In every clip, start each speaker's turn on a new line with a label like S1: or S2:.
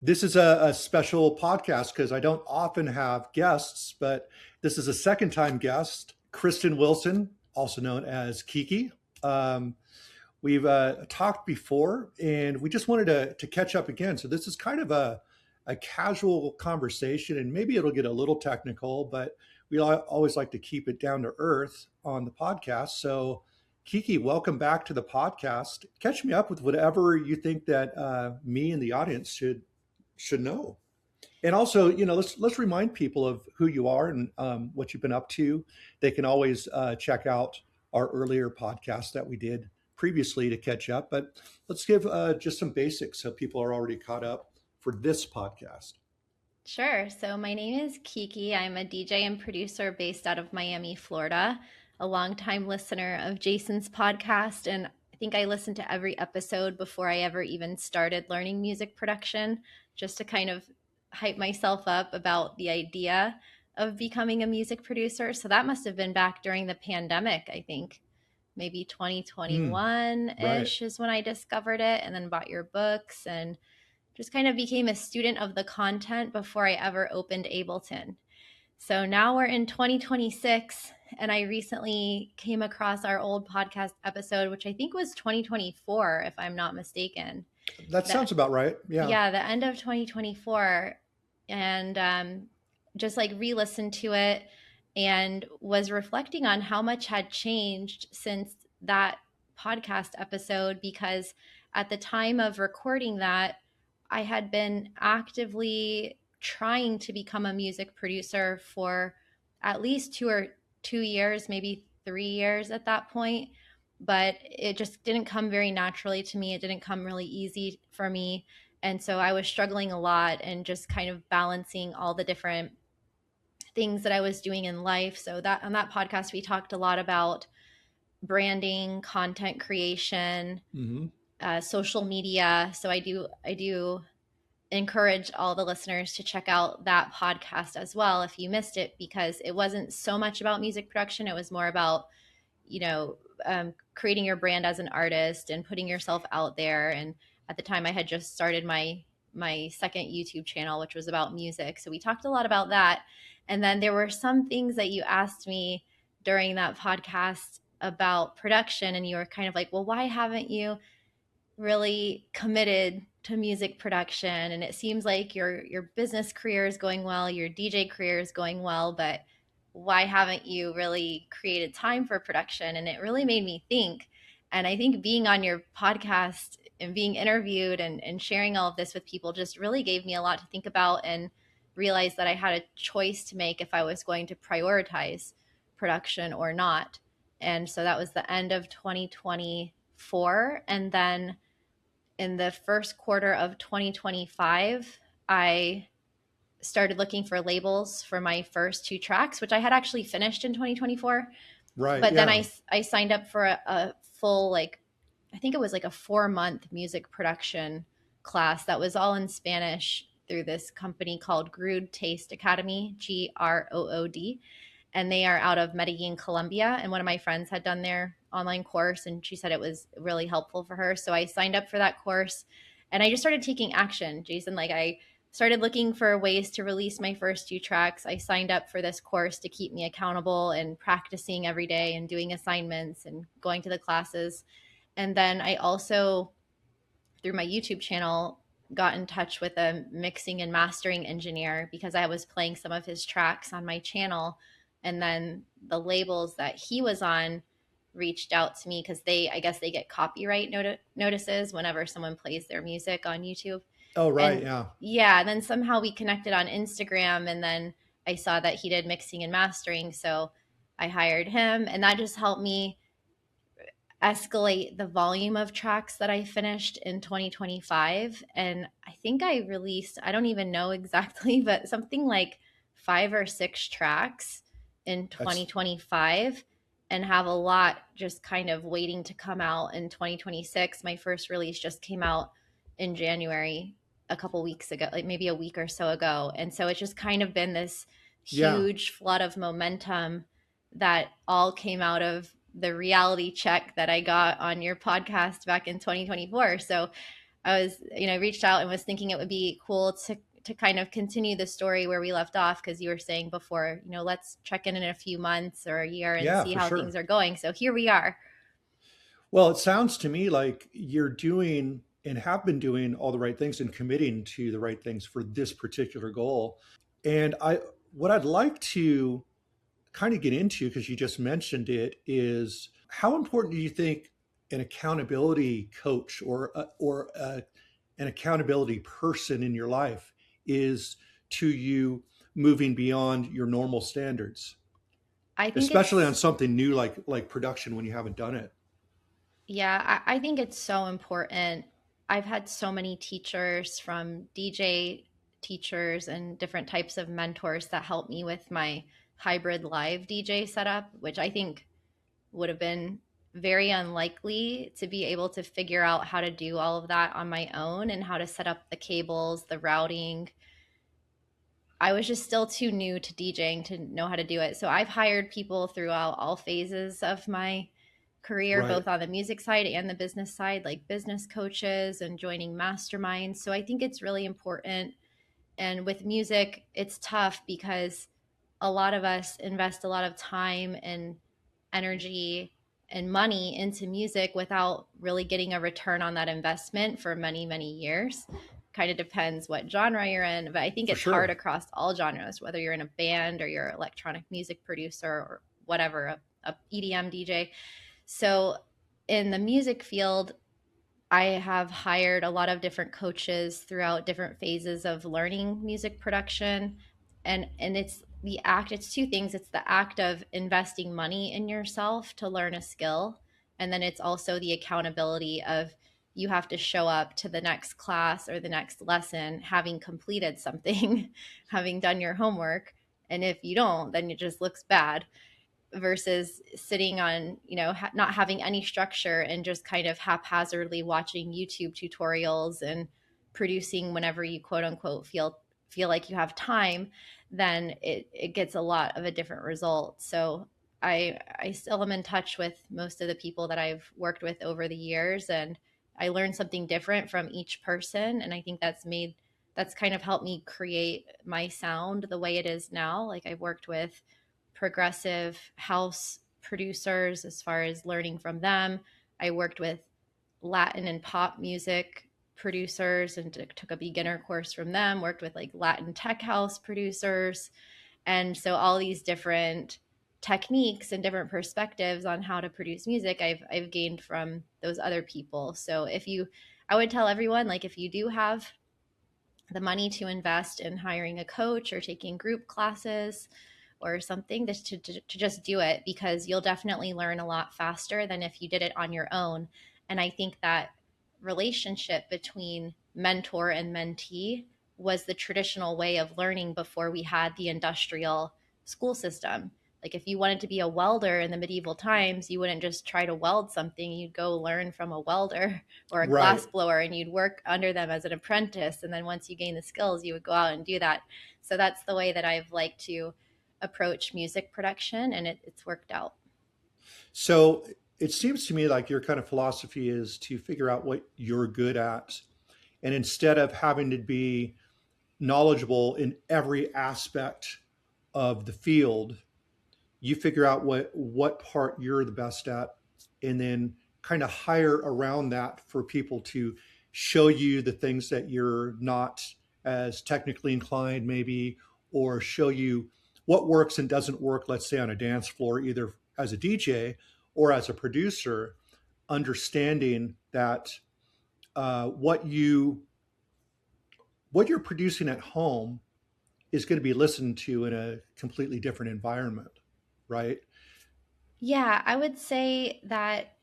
S1: This is a special podcast because I don't often have guests, but this is a second time guest, Kristen Wilson, also known as Kiki. Um, we've talked before and we just wanted to catch up again. So this is kind of a casual conversation and maybe it'll get a little technical, but always like to keep it down to earth on the podcast. So Kiki, welcome back to the podcast. Catch me up with whatever you think that me and the audience should know. And also, let's remind people of who you are and what you've been up to. They can always check out our earlier podcast that we did previously to catch up. But let's give just some basics so people are already caught up for this podcast.
S2: Sure. So my name is Kiki. I'm a DJ and producer based out of Miami, Florida, a longtime listener of Jason's podcast. And I think I listened to every episode before I ever even started learning music production, just to kind of hype myself up about the idea of becoming a music producer. So that must have been back during the pandemic, I think. Maybe
S1: Mm, right.
S2: 2021-ish is when I discovered it and then bought your books and just kind of became a student of the content before I ever opened Ableton. So now we're in 2026, and I recently came across our old podcast episode, which I think was 2024, if I'm not mistaken.
S1: That
S2: That,
S1: sounds about right. Yeah.
S2: yeah, the end of 2024, and just like re listened to it and was reflecting on how much had changed since that podcast episode because at the time of recording that, I had been actively trying to become a music producer for at least 2 years, maybe 3 years at that point. But it just didn't come very naturally to me. It didn't come really easy for me. And so I was struggling a lot and just kind of balancing all the different things that I was doing in life. So that on that podcast, we talked a lot about branding, content creation,
S1: Hmm.
S2: social media. So I do encourage all the listeners to check out that podcast as well if you missed it, because it wasn't so much about music production. It was more about, you know, creating your brand as an artist and putting yourself out there. And at the time, I had just started my second YouTube channel, which was about music. So we talked a lot about that. And then there were some things that you asked me during that podcast about production, and you were kind of like, well, why haven't you really committed to music production? And it seems like your business career is going well, your DJ career is going well, but why haven't you really created time for production? And it really made me think. And I think being on your podcast and being interviewed and sharing all of this with people just really gave me a lot to think about and realized that I had a choice to make if I was going to prioritize production or not. And so that was the end of 2024. And then in the first quarter of 2025, I started looking for labels for my first two tracks, which I had actually finished in 2024.
S1: Right.
S2: But then
S1: Yeah.
S2: I signed up for a full, like, I think it was like a 4 month music production class that was all in Spanish through this company called Grood Taste Academy, Grood, and they are out of Medellin, Colombia. And one of my friends had done their online course, and she said it was really helpful for her. So I signed up for that course, and I just started taking action, Jason. Like, I started looking for ways to release my first two tracks. I signed up for this course to keep me accountable and practicing every day and doing assignments and going to the classes. And then I also, through my YouTube channel, got in touch with a mixing and mastering engineer because I was playing some of his tracks on my channel. And then the labels that he was on reached out to me because I guess they get copyright notices whenever someone plays their music on YouTube.
S1: Oh, right.
S2: And
S1: Yeah.
S2: yeah, then somehow we connected on Instagram, and then I saw that he did mixing and mastering. So I hired him, and that just helped me escalate the volume of tracks that I finished in 2025. And I think I released, I don't even know exactly, but something like 5 or 6 tracks in
S1: That's
S2: 2025, and have a lot just kind of waiting to come out in 2026. My first release just came out in January a couple weeks ago, like maybe a week or so ago. And so it's just kind of been this
S1: yeah.
S2: huge flood of momentum that all came out of the reality check that I got on your podcast back in 2024. So I was, reached out and was thinking it would be cool to kind of continue the story where we left off, because you were saying before, let's check in a few months or a year and
S1: Yeah,
S2: see
S1: for
S2: how things
S1: sure.
S2: are going. So here we are.
S1: Well, it sounds to me like you're doing and have been doing all the right things and committing to the right things for this particular goal. And what I'd like to kind of get into, because you just mentioned it, is how important do you think an accountability coach or an accountability person in your life is to you moving beyond your normal standards,
S2: I think
S1: especially on
S2: it's
S1: something new like production when you haven't done it.
S2: Yeah, I think it's so important. I've had so many teachers, from DJ teachers and different types of mentors, that help me with my hybrid live DJ setup, which I think would have been very unlikely to be able to figure out how to do all of that on my own, and how to set up the cables, the routing. I was just still too new to DJing to know how to do it. So I've hired people throughout all phases of my career,
S1: Right.
S2: both on the music side and the business side, like business coaches and joining masterminds. So I think it's really important. And with music, it's tough because a lot of us invest a lot of time and energy and money into music without really getting a return on that investment for many, many years. Kind of depends what genre you're in, but I think
S1: For
S2: it's hard
S1: sure.
S2: across all genres, whether you're in a band or you're an electronic music producer or whatever, a EDM DJ. So in the music field, I have hired a lot of different coaches throughout different phases of learning music production. And it's two things. It's the act of investing money in yourself to learn a skill, and then it's also the accountability of, you have to show up to the next class or the next lesson having completed something, having done your homework. And if you don't, then it just looks bad, versus sitting on, not having any structure and just kind of haphazardly watching YouTube tutorials and producing whenever you quote unquote feel like you have time. Then it gets a lot of a different result. So I still am in touch with most of the people that I've worked with over the years, and I learned something different from each person, and I think that's kind of helped me create my sound the way it is now. Like, I've worked with progressive house producers as far as learning from them. I worked with Latin and pop music producers and took a beginner course from them, worked with like Latin tech house producers. And so all these different techniques and different perspectives on how to produce music, I've gained from those other people. So I would tell everyone, like, if you do have the money to invest in hiring a coach or taking group classes or something, to just do it, because you'll definitely learn a lot faster than if you did it on your own. And I think that relationship between mentor and mentee was the traditional way of learning before we had the industrial school system. Like, if you wanted to be a welder in the medieval times, you wouldn't just try to weld something. You'd go learn from a welder or a glass
S1: Right.
S2: blower, and you'd work under them as an apprentice. And then once you gain the skills, you would go out and do that. So that's the way that I've liked to approach music production, and it's worked out.
S1: So it seems to me like your kind of philosophy is to figure out what you're good at. And instead of having to be knowledgeable in every aspect of the field, you figure out what part you're the best at, and then kind of hire around that for people to show you the things that you're not as technically inclined maybe, or show you what works and doesn't work, let's say on a dance floor, either as a DJ or as a producer, understanding that what you're producing at home is going to be listened to in a completely different environment, right?
S2: Yeah, I would say that,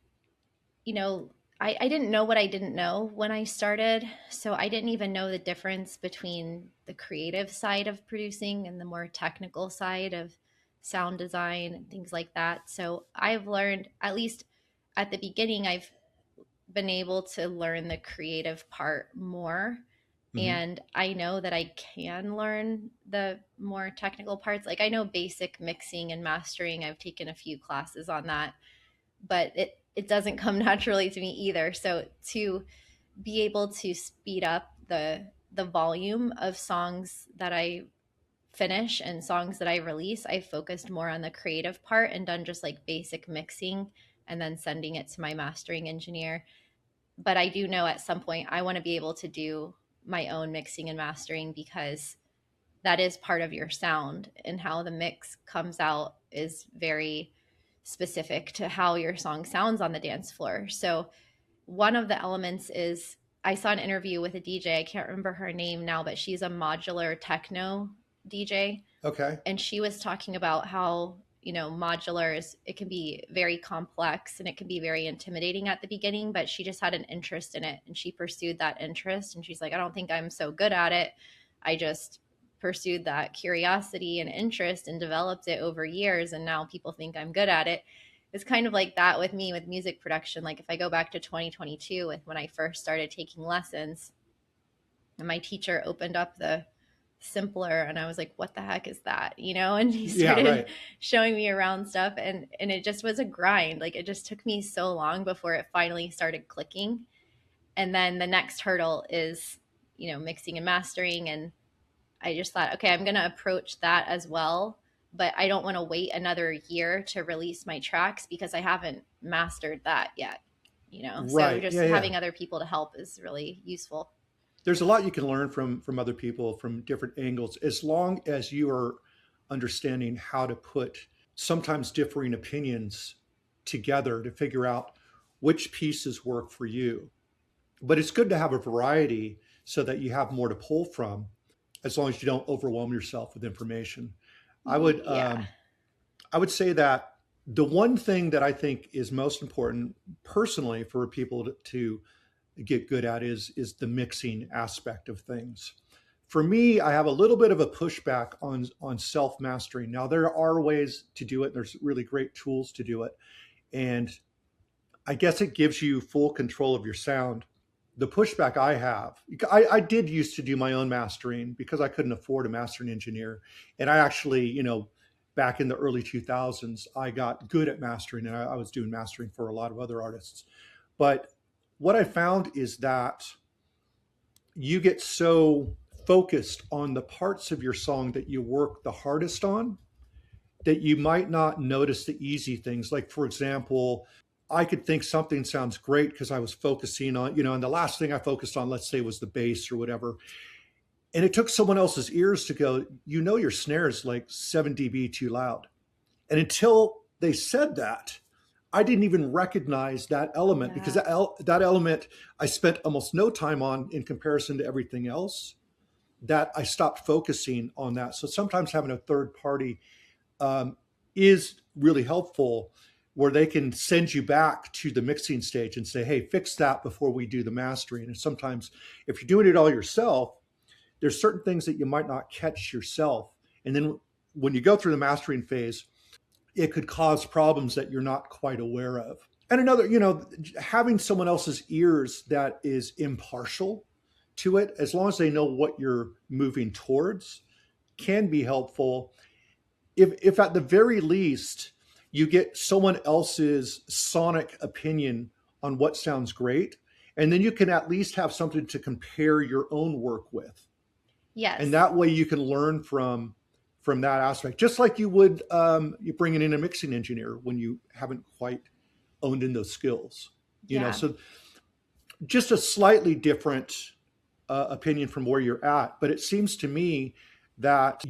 S2: you know, I didn't know what I didn't know when I started. So I didn't even know the difference between the creative side of producing and the more technical side of sound design and things like that. So I've learned, at least at the beginning, I've been able to learn the creative part more.
S1: Mm-hmm.
S2: And I know that I can learn the more technical parts. Like, I know basic mixing and mastering. I've taken a few classes on that, but it doesn't come naturally to me either. So to be able to speed up the volume of songs that I finish and songs that I release. I focused more on the creative part and done just like basic mixing and then sending it to my mastering engineer. But I do know at some point I want to be able to do my own mixing and mastering, because that is part of your sound, and how the mix comes out is very specific to how your song sounds on the dance floor. So one of the elements is, I saw an interview with a DJ, I can't remember her name now, but she's a modular techno DJ,
S1: Okay.
S2: and she was talking about how, modular is, it can be very complex and it can be very intimidating at the beginning, but she just had an interest in it and she pursued that interest, and she's like, I don't think I'm so good at it. I just pursued that curiosity and interest and developed it over years, and now people think I'm good at it. It's kind of like that with me with music production. Like if I go back to 2022 with when I first started taking lessons, and my teacher opened up the simpler and I was like, what the heck is that, and he
S1: Yeah,
S2: started
S1: right.
S2: showing me around stuff, and it just was a grind. Like it just took me so long before it finally started clicking. And then the next hurdle is, mixing and mastering. And I just thought, okay, I'm going to approach that as well, but I don't want to wait another year to release my tracks because I haven't mastered that yet. So
S1: Right.
S2: just
S1: Yeah, yeah.
S2: having other people to help is really useful.
S1: There's a lot you can learn from other people from different angles, as long as you are understanding how to put sometimes differing opinions together to figure out which pieces work for you. But it's good to have a variety so that you have more to pull from, as long as you don't overwhelm yourself with information. I would
S2: Yeah.
S1: I would say that the one thing that I think is most important personally for people to get good at is the mixing aspect of things. For me, I have a little bit of a pushback on self mastering. Now there are ways to do it. There's really great tools to do it, and I guess it gives you full control of your sound. The pushback I have, I did used to do my own mastering because I couldn't afford a mastering engineer. And I actually, back in the early 2000s, I got good at mastering, and I was doing mastering for a lot of other artists. But what I found is that you get so focused on the parts of your song that you work the hardest on that you might not notice the easy things. Like, for example, I could think something sounds great because I was focusing on, and the last thing I focused on, let's say, was the bass or whatever. And it took someone else's ears to go, your snare is like 7 dB too loud. And until they said that, I didn't even recognize that element, because
S2: Yeah.
S1: that element I spent almost no time on in comparison to everything else, that I stopped focusing on that. So sometimes having a third party um, is really helpful, where they can send you back to the mixing stage and say, hey, fix that before we do the mastering. And sometimes if you're doing it all yourself, there's certain things that you might not catch yourself. And then when you go through the mastering phase, it could cause problems that you're not quite aware of. And another, having someone else's ears that is impartial to it, as long as they know what you're moving towards, can be helpful. If at the very least you get someone else's sonic opinion on what sounds great, and then you can at least have something to compare your own work with, and
S2: Yes.
S1: that way you can learn from that aspect, just like you would you bringing in a mixing engineer when you haven't quite owned in those skills.
S2: Yeah.
S1: So just a slightly different opinion from where you're at. But it seems to me that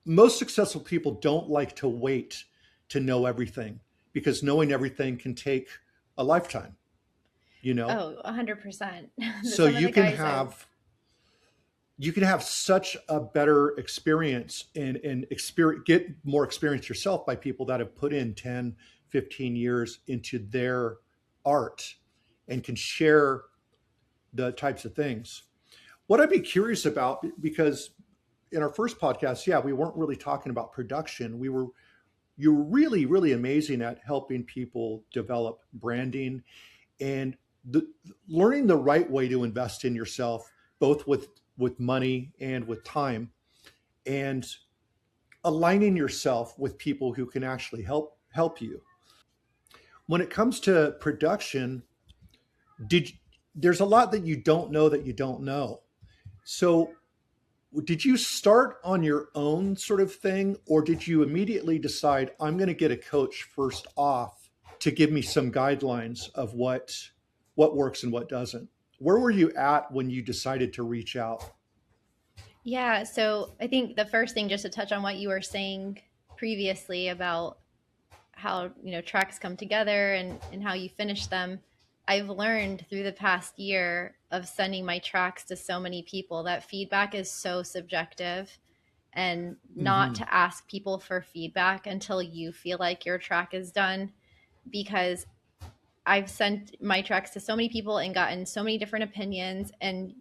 S1: most successful people don't like to wait to know everything, because knowing everything can take a lifetime, you know?
S2: Oh, 100%.
S1: So
S2: Some of the guys I've,
S1: you can have such a better experience and experience, get more experience yourself by people that have put in 10, 15 years into their art and can share the types of things. What I'd be curious about, because in our first podcast, yeah, we weren't really talking about production. You were really, really amazing at helping people develop branding and learning the right way to invest in yourself, both with money and with time, and aligning yourself with people who can actually help you. When it comes to production, did there's a lot that you don't know that you don't know. So did you start on your own sort of thing, or did you immediately decide I'm going to get a coach first off to give me some guidelines of what works and what doesn't? Where were you at when you decided to reach out?
S2: Yeah, so I think the first thing, just to touch on what you were saying previously about how, tracks come together and how you finish them, I've learned through the past year of sending my tracks to so many people that feedback is so subjective, and not
S1: Hmm.
S2: to ask people for feedback until you feel like your track is done, because I've sent my tracks to so many people and gotten so many different opinions, and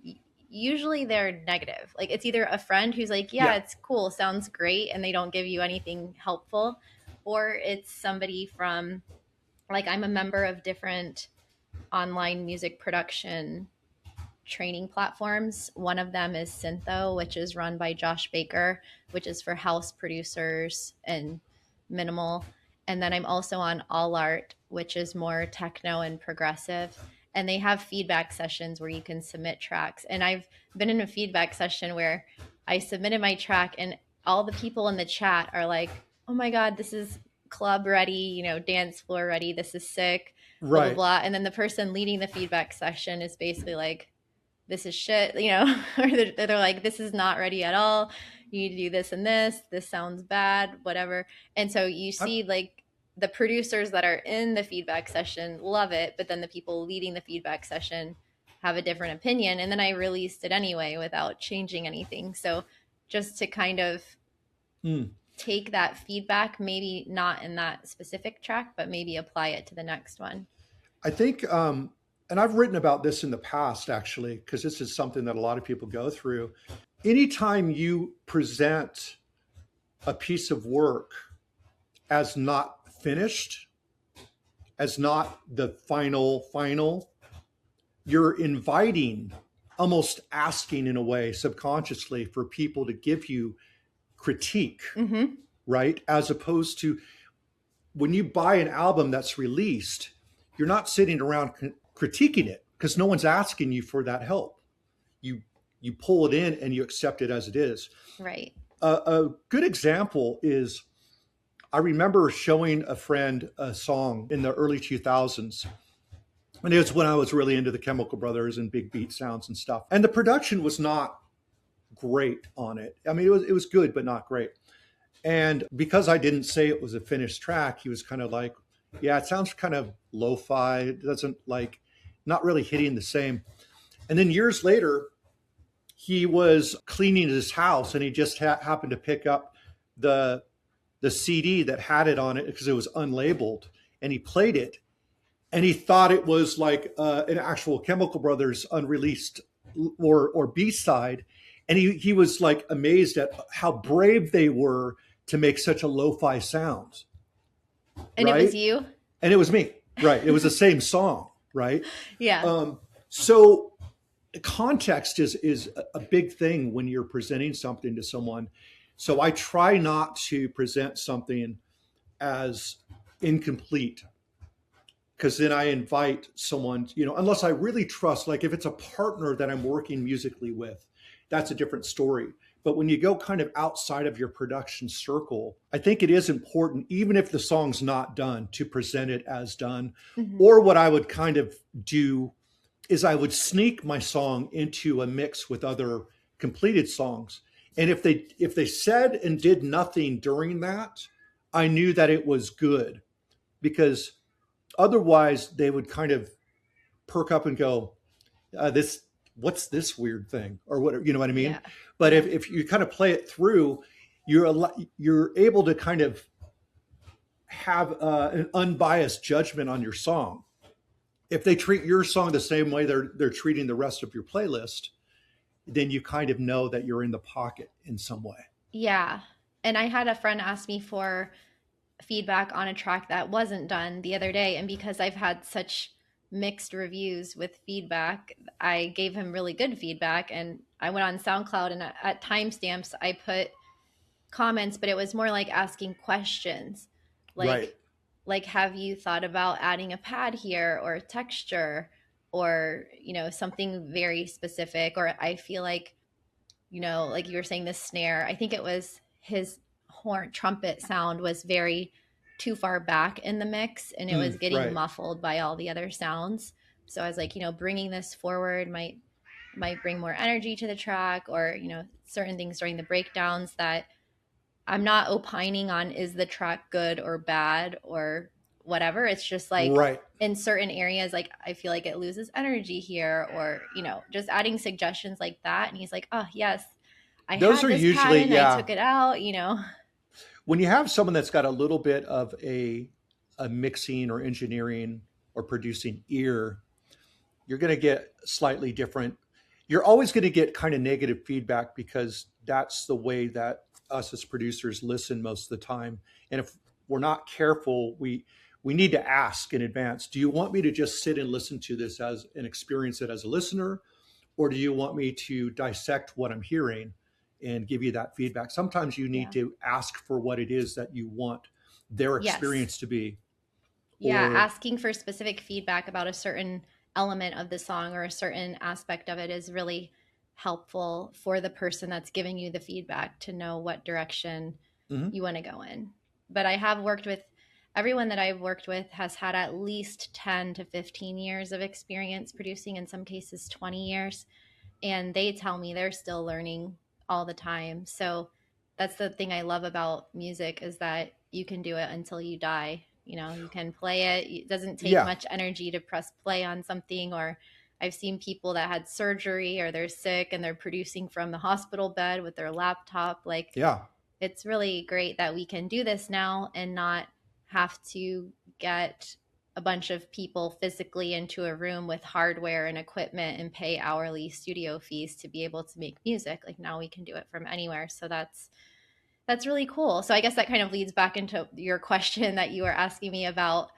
S2: usually they're negative. Like, it's either a friend who's like, "Yeah,
S1: Yeah.
S2: it's cool, sounds great," and they don't give you anything helpful, or it's somebody from, like, I'm a member of different online music production training platforms. One of them is Syntho, which is run by Josh Baker, which is for house producers and minimal. And then I'm also on All Art, which is more techno and progressive. And they have feedback sessions where you can submit tracks. And I've been in a feedback session where I submitted my track, and all the people in the chat are like, "Oh my God, this is club ready, dance floor ready. This is sick, blah, blah,
S1: Right.
S2: blah." And then the person leading the feedback session is basically like, "This is shit," or they're like, "This is not ready at all. You need to do this and this. This sounds bad, whatever." And so you
S1: I,
S2: see, like, the producers that are in the feedback session love it, but then the people leading the feedback session have a different opinion. And then I released it anyway without changing anything. So just to kind of
S1: mm,
S2: take that feedback, maybe not in that specific track, but maybe apply it to the next one.
S1: I think, and I've written about this in the past actually, because this is something that a lot of people go through. Anytime you present a piece of work as not finished, as not the final, you're inviting, almost asking in a way subconsciously for people to give you critique,
S2: Mm-hmm.
S1: right? As opposed to when you buy an album that's released, you're not sitting around critiquing it because no one's asking you for that help. You you pull it in and you accept it as it is.
S2: Right.
S1: A good example is I remember showing a friend a song in the early 2000s. And it was when I was really into the Chemical Brothers and big beat sounds and stuff. And the production was not great on it. I mean, it was good, but not great. And because I didn't say it was a finished track, he was kind of like, yeah, it sounds kind of lo-fi. It doesn't like, not really hitting the same. And then years later, he was cleaning his house and he just happened to pick up the the CD that had it on it because it was unlabeled, and he played it, and he thought it was like an actual Chemical Brothers unreleased or B side, and he was like amazed at how brave they were to make such a lo-fi sound,
S2: And it was
S1: right?
S2: you?
S1: And it was me, right? It was the same song, right?
S2: Yeah.
S1: So context is a big thing when you're presenting something to someone. So I try not to present something as incomplete, because then I invite someone, unless I really trust, like if it's a partner that I'm working musically with, that's a different story. But when you go kind of outside of your production circle, I think it is important, even if the song's not done, to present it as done.
S2: Mm-hmm.
S1: Or what I would kind of do is I would sneak my song into a mix with other completed songs. And if they said and did nothing during that, I knew that it was good, because otherwise they would kind of perk up and go, this what's this weird thing, or what, you know what I mean?
S2: Yeah.
S1: But
S2: Yeah.
S1: if you kind of play it through, you're able to kind of have an unbiased judgment on your song. If they treat your song the same way they're treating the rest of your playlist, then you kind of know that you're in the pocket in some way.
S2: Yeah. And I had a friend ask me for feedback on a track that wasn't done the other day. And because I've had such mixed reviews with feedback, I gave him really good feedback. And I went on SoundCloud, and at timestamps, I put comments, but it was more like asking questions.
S1: Right.
S2: Like, have you thought about adding a pad here or a texture? or, something very specific. Or I feel like, like you were saying, the snare, I think it was his horn trumpet sound was very too far back in the mix, and it was getting
S1: Right.
S2: muffled by all the other sounds. So I was like, bringing this forward might bring more energy to the track, or, certain things during the breakdowns that I'm not opining on, is the track good or bad or whatever. It's just like
S1: Right.
S2: in certain areas, like I feel like it loses energy here, or, just adding suggestions like that. And he's like, oh, yes, I
S1: Those
S2: had
S1: are
S2: this
S1: usually,
S2: pattern, I
S1: yeah.
S2: took it out.
S1: When you have someone that's got a little bit of a mixing or engineering or producing ear, you're going to get slightly different. You're always going to get kind of negative feedback because that's the way that us as producers listen most of the time. And if we're not careful, we need to ask in advance, do you want me to just sit and listen to this as and experience it as a listener, or do you want me to dissect what I'm hearing and give you that feedback? Sometimes you need
S2: Yeah.
S1: to ask for what it is that you want their
S2: Yes.
S1: experience to be.
S2: Yeah,
S1: Or
S2: asking for specific feedback about a certain element of the song or a certain aspect of it is really helpful for the person that's giving you the feedback to know what direction
S1: Mhm.
S2: you want to go in. But I have worked with everyone that I've worked with has had at least 10 to 15 years of experience producing, in some cases 20 years, and they tell me they're still learning all the time. So that's the thing I love about music, is that you can do it until you die. You can play it. It doesn't take
S1: Yeah,
S2: much energy to press play on something. Or I've seen people that had surgery or they're sick and they're producing from the hospital bed with their laptop. Like,
S1: yeah,
S2: it's really great that we can do this now and not have to get a bunch of people physically into a room with hardware and equipment and pay hourly studio fees to be able to make music. Like, now we can do it from anywhere. So that's really cool. So I guess that kind of leads back into your question that you were asking me about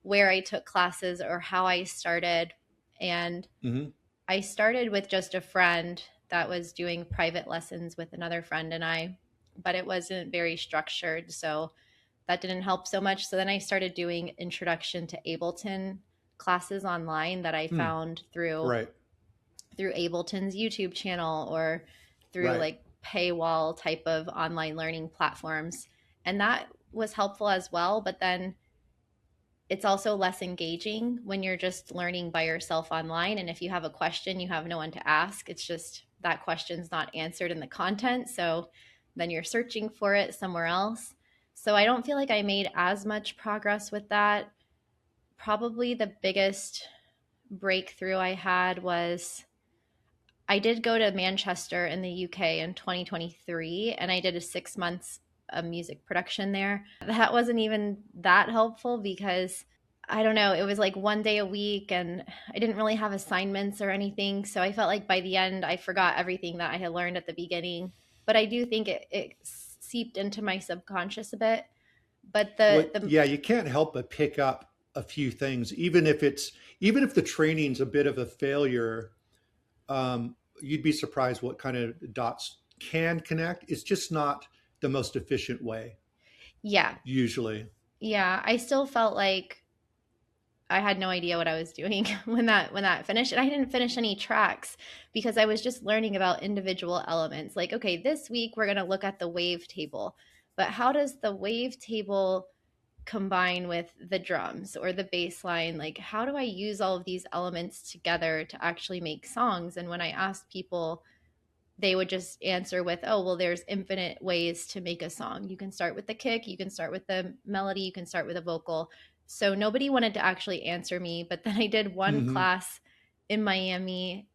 S2: where I took classes or how I started. And
S1: hmm
S2: I started with just a friend that was doing private lessons with another friend and I, but it wasn't very structured. So that didn't help so much. So then I started doing introduction to Ableton classes online that I found
S1: right,
S2: through Ableton's YouTube channel, or through
S1: right.
S2: like paywall type of online learning platforms. And that was helpful as well. But then it's also less engaging when you're just learning by yourself online. And if you have a question, you have no one to ask. It's just that question's not answered in the content. So then you're searching for it somewhere else. So I don't feel like I made as much progress with that. Probably the biggest breakthrough I had was I did go to Manchester in the UK in 2023, and I did a 6 months of music production there. That wasn't even that helpful because I don't know, it was like one day a week and I didn't really have assignments or anything. So I felt like by the end, I forgot everything that I had learned at the beginning. But I do think it seeped into my subconscious a bit. But
S1: What?
S2: the
S1: Yeah, you can't help but pick up a few things, even if the training's a bit of a failure. You'd be surprised what kind of dots can connect. It's just not the most efficient way
S2: yeah,
S1: usually.
S2: yeah, I still felt like I had no idea what I was doing when that finished. And I didn't finish any tracks because I was just learning about individual elements. Like, okay, this week we're going to look at the wave table. But how does the wave table combine with the drums or the bass line? Like, how do I use all of these elements together to actually make songs? And when I asked people, they would just answer with, oh, well, there's infinite ways to make a song. You can start with the kick, you can start with the melody, you can start with a vocal. So nobody wanted to actually answer me. But then I did one
S1: Hmm
S2: class in Miami,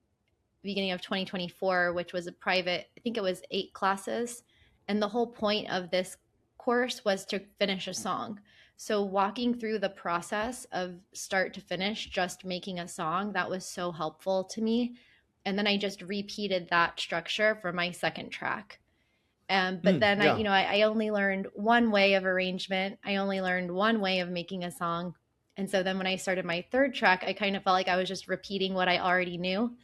S2: beginning of 2024, which was a private, I think it was 8 classes. And the whole point of this course was to finish a song. So walking through the process of start to finish, just making a song, that was so helpful to me. And then I just repeated that structure for my second track. But then
S1: Yeah.
S2: I only learned one way of arrangement. I only learned one way of making a song. And so then when I started my third track, I kind of felt like I was just repeating what I already knew.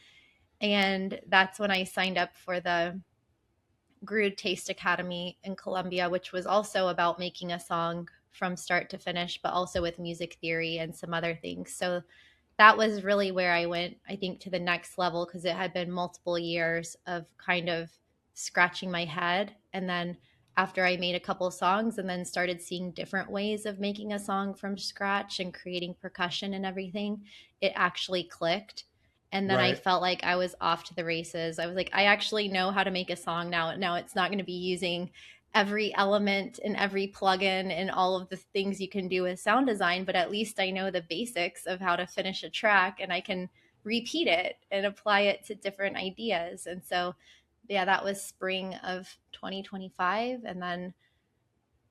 S2: And that's when I signed up for the Groove Taste Academy in Columbia, which was also about making a song from start to finish, but also with music theory and some other things. So that was really where I went, I think, to the next level, because it had been multiple years of kind of scratching my head. And then after I made a couple songs and then started seeing different ways of making a song from scratch and creating percussion and everything, it actually clicked. And then I
S1: Right.
S2: felt like I was off to the races. I was like, I actually know how to make a song now. Now it's not going to be using every element and every plugin and all of the things you can do with sound design, but at least I know the basics of how to finish a track, and I can repeat it and apply it to different ideas. And so, yeah, that was spring of 2025. And then,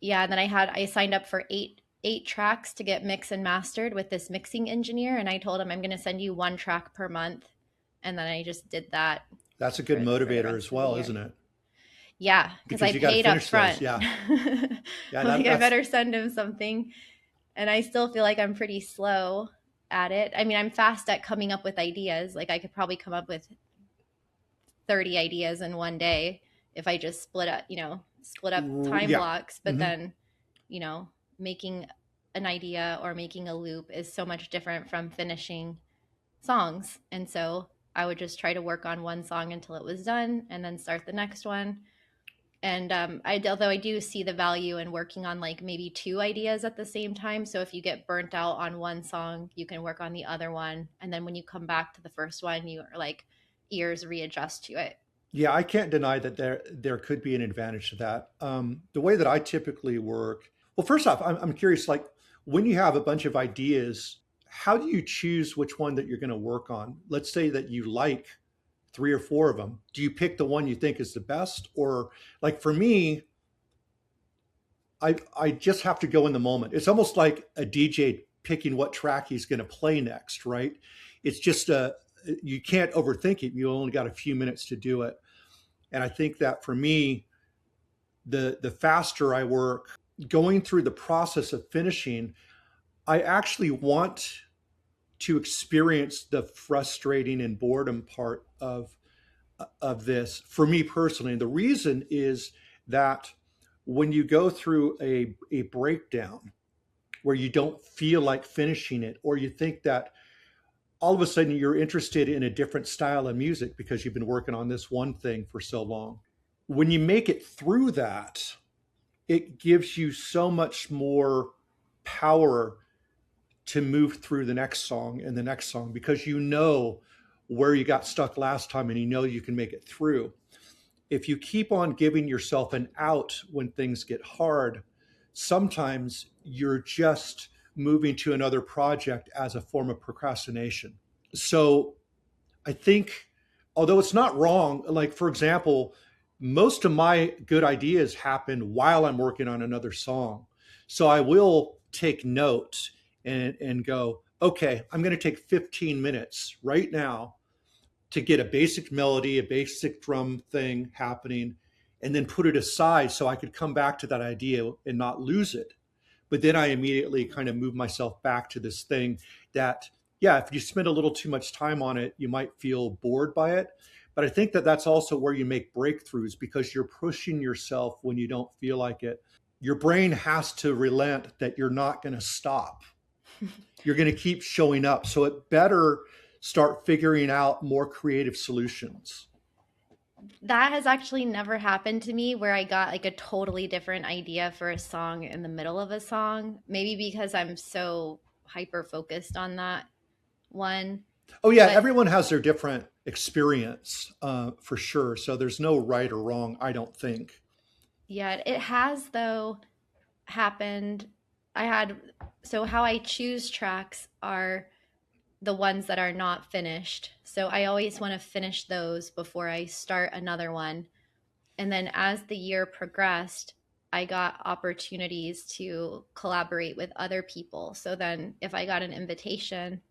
S2: yeah, and then I signed up for eight tracks to get mixed and mastered with this mixing engineer. And I told him I'm going to send you one track per month. And then I just did that
S1: That's a good
S2: for the
S1: motivator as
S2: rest of the
S1: well,
S2: year.
S1: isn't it?
S2: Yeah, because
S1: Because
S2: I
S1: you got to
S2: paid up
S1: finish those.
S2: front.
S1: Yeah. Yeah.
S2: Like, I
S1: That's
S2: better send him something. And I still feel like I'm pretty slow at it. I mean, I'm fast at coming up with ideas. Like, I could probably come up with 30 ideas in one day if I just split up time
S1: yeah.
S2: blocks. But
S1: Hmm.
S2: then, making an idea or making a loop is so much different from finishing songs. And so I would just try to work on one song until it was done and then start the next one. And although I do see the value in working on like maybe two ideas at the same time. So if you get burnt out on one song, you can work on the other one. And then when you come back to the first one, you are like, ears readjust to it.
S1: Yeah, I can't deny that there could be an advantage to that. The way that I typically work, well, first off, I'm curious, like when you have a bunch of ideas, how do you choose which one that you're going to work on? Let's say that you like three or four of them. Do you pick the one you think is the best, or like for me, I just have to go in the moment. It's almost like a DJ picking what track he's going to play next, right? It's just you can't overthink it. You only got a few minutes to do it. And I think that for me, the faster I work, going through the process of finishing, I actually want to experience the frustrating and boredom part of this for me personally. And the reason is that when you go through a breakdown where you don't feel like finishing it, or you think that all of a sudden you're interested in a different style of music because you've been working on this one thing for so long, when you make it through that, it gives you so much more power to move through the next song and the next song, because you know where you got stuck last time and you know you can make it through. If you keep on giving yourself an out when things get hard, sometimes you're just moving to another project as a form of procrastination. So I think, although it's not wrong, like for example, most of my good ideas happen while I'm working on another song. So I will take note and go, okay, I'm going to take 15 minutes right now to get a basic melody, a basic drum thing happening, and then put it aside so I could come back to that idea and not lose it. But then I immediately kind of move myself back to this thing that, yeah, if you spend a little too much time on it, you might feel bored by it. But I think that that's also where you make breakthroughs, because you're pushing yourself when you don't feel like it. Your brain has to relent that you're not going to stop. You're going to keep showing up. So it better start figuring out more creative solutions.
S2: That has actually never happened to me where I got like a totally different idea for a song in the middle of a song. Maybe because I'm so hyper focused on that one.
S1: Oh, yeah,
S2: But
S1: everyone has their different experience for sure. So there's no right or wrong, I don't think.
S2: yeah, it has though happened. I had so how I choose tracks are the ones that are not finished. So I always want to finish those before I start another one. And then as the year progressed, I got opportunities to collaborate with other people. So then if I got an invitation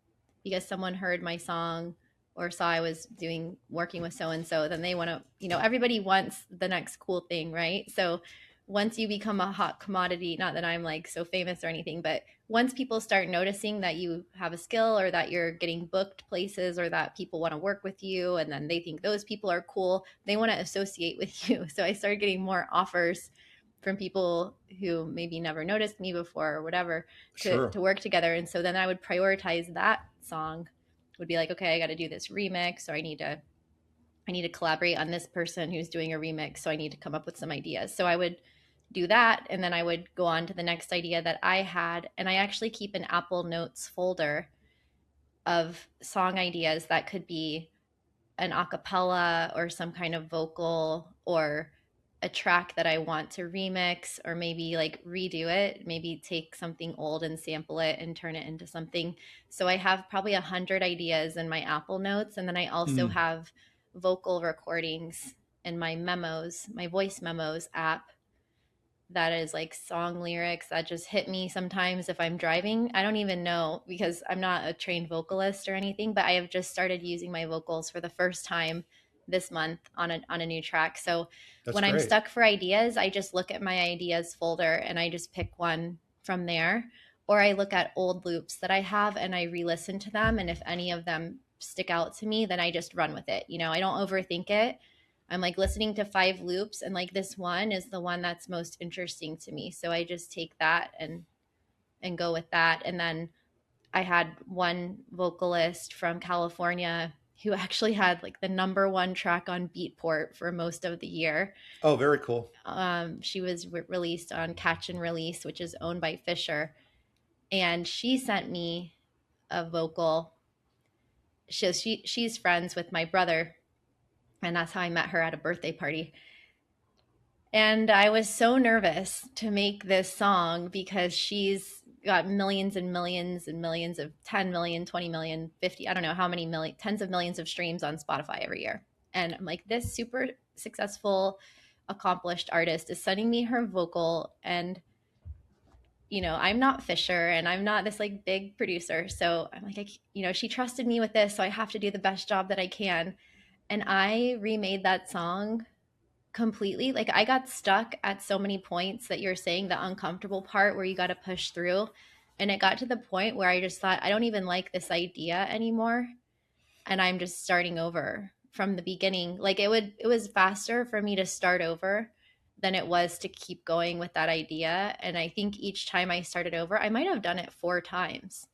S2: because someone heard my song or saw I was doing working with so and so, then they want to, everybody wants the next cool thing, right? So once you become a hot commodity, not that I'm like so famous or anything, but once people start noticing that you have a skill or that you're getting booked places or that people want to work with you and then they think those people are cool, they want to associate with you. So I started getting more offers from people who maybe never noticed me before or whatever
S1: Sure.
S2: to work together. And so then I would prioritize that song, would be like, okay, I got to do this remix, or I need to collaborate on this person who's doing a remix. So I need to come up with some ideas. So I would do that. And then I would go on to the next idea that I had. And I actually keep an Apple Notes folder of song ideas that could be an a cappella or some kind of vocal, or a track that I want to remix, or maybe like redo it, maybe take something old and sample it and turn it into something. So I have probably 100 ideas in my Apple Notes. And then I also
S1: Mm.
S2: have vocal recordings in my memos, my voice memos app, that is like song lyrics that just hit me sometimes if I'm driving. I don't even know, because I'm not a trained vocalist or anything, but I have just started using my vocals for the first time this month on a new track. So
S1: That's
S2: when I'm
S1: great.
S2: stuck for ideas, I just look at my ideas folder and I just pick one from there, or I look at old loops that I have and I re-listen to them, and if any of them stick out to me, then I just run with it. I don't overthink it. I'm like listening to 5 loops, and like this one is the one that's most interesting to me. So I just take that and go with that. And then I had one vocalist from California who actually had like the #1 track on Beatport for most of the year.
S1: Oh, very cool.
S2: She was released on Catch and Release, which is owned by Fisher, and she sent me a vocal. She's friends with my brother, and that's how I met her at a birthday party. And I was so nervous to make this song because she's got millions and millions and millions of 10 million, 20 million, 50, I don't know how many million, tens of millions of streams on Spotify every year. And I'm like, this super successful, accomplished artist is sending me her vocal. And, I'm not Fisher and I'm not this like big producer. So I'm like, she trusted me with this. So I have to do the best job that I can. And I remade that song completely. Like, I got stuck at so many points that you're saying, the uncomfortable part where you got to push through, and it got to the point where I just thought, I don't even like this idea anymore, and I'm just starting over from the beginning. Like, it was faster for me to start over than it was to keep going with that idea. And I think each time I started over, I might have done it 4 times.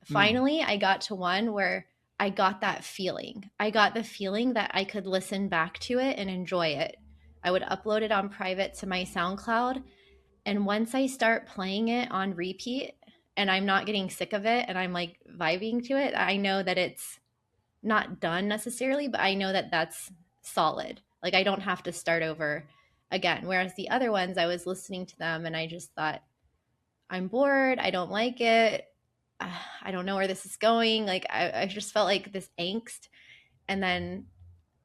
S1: Mm.
S2: Finally I got to one where I got that feeling. I got the feeling that I could listen back to it and enjoy it. I would upload it on private to my SoundCloud. And once I start playing it on repeat and I'm not getting sick of it and I'm like vibing to it, I know that it's not done necessarily, but I know that that's solid. Like, I don't have to start over again. Whereas the other ones, I was listening to them and I just thought, I'm bored. I don't like it. I don't know where this is going. Like, I just felt like this angst. And then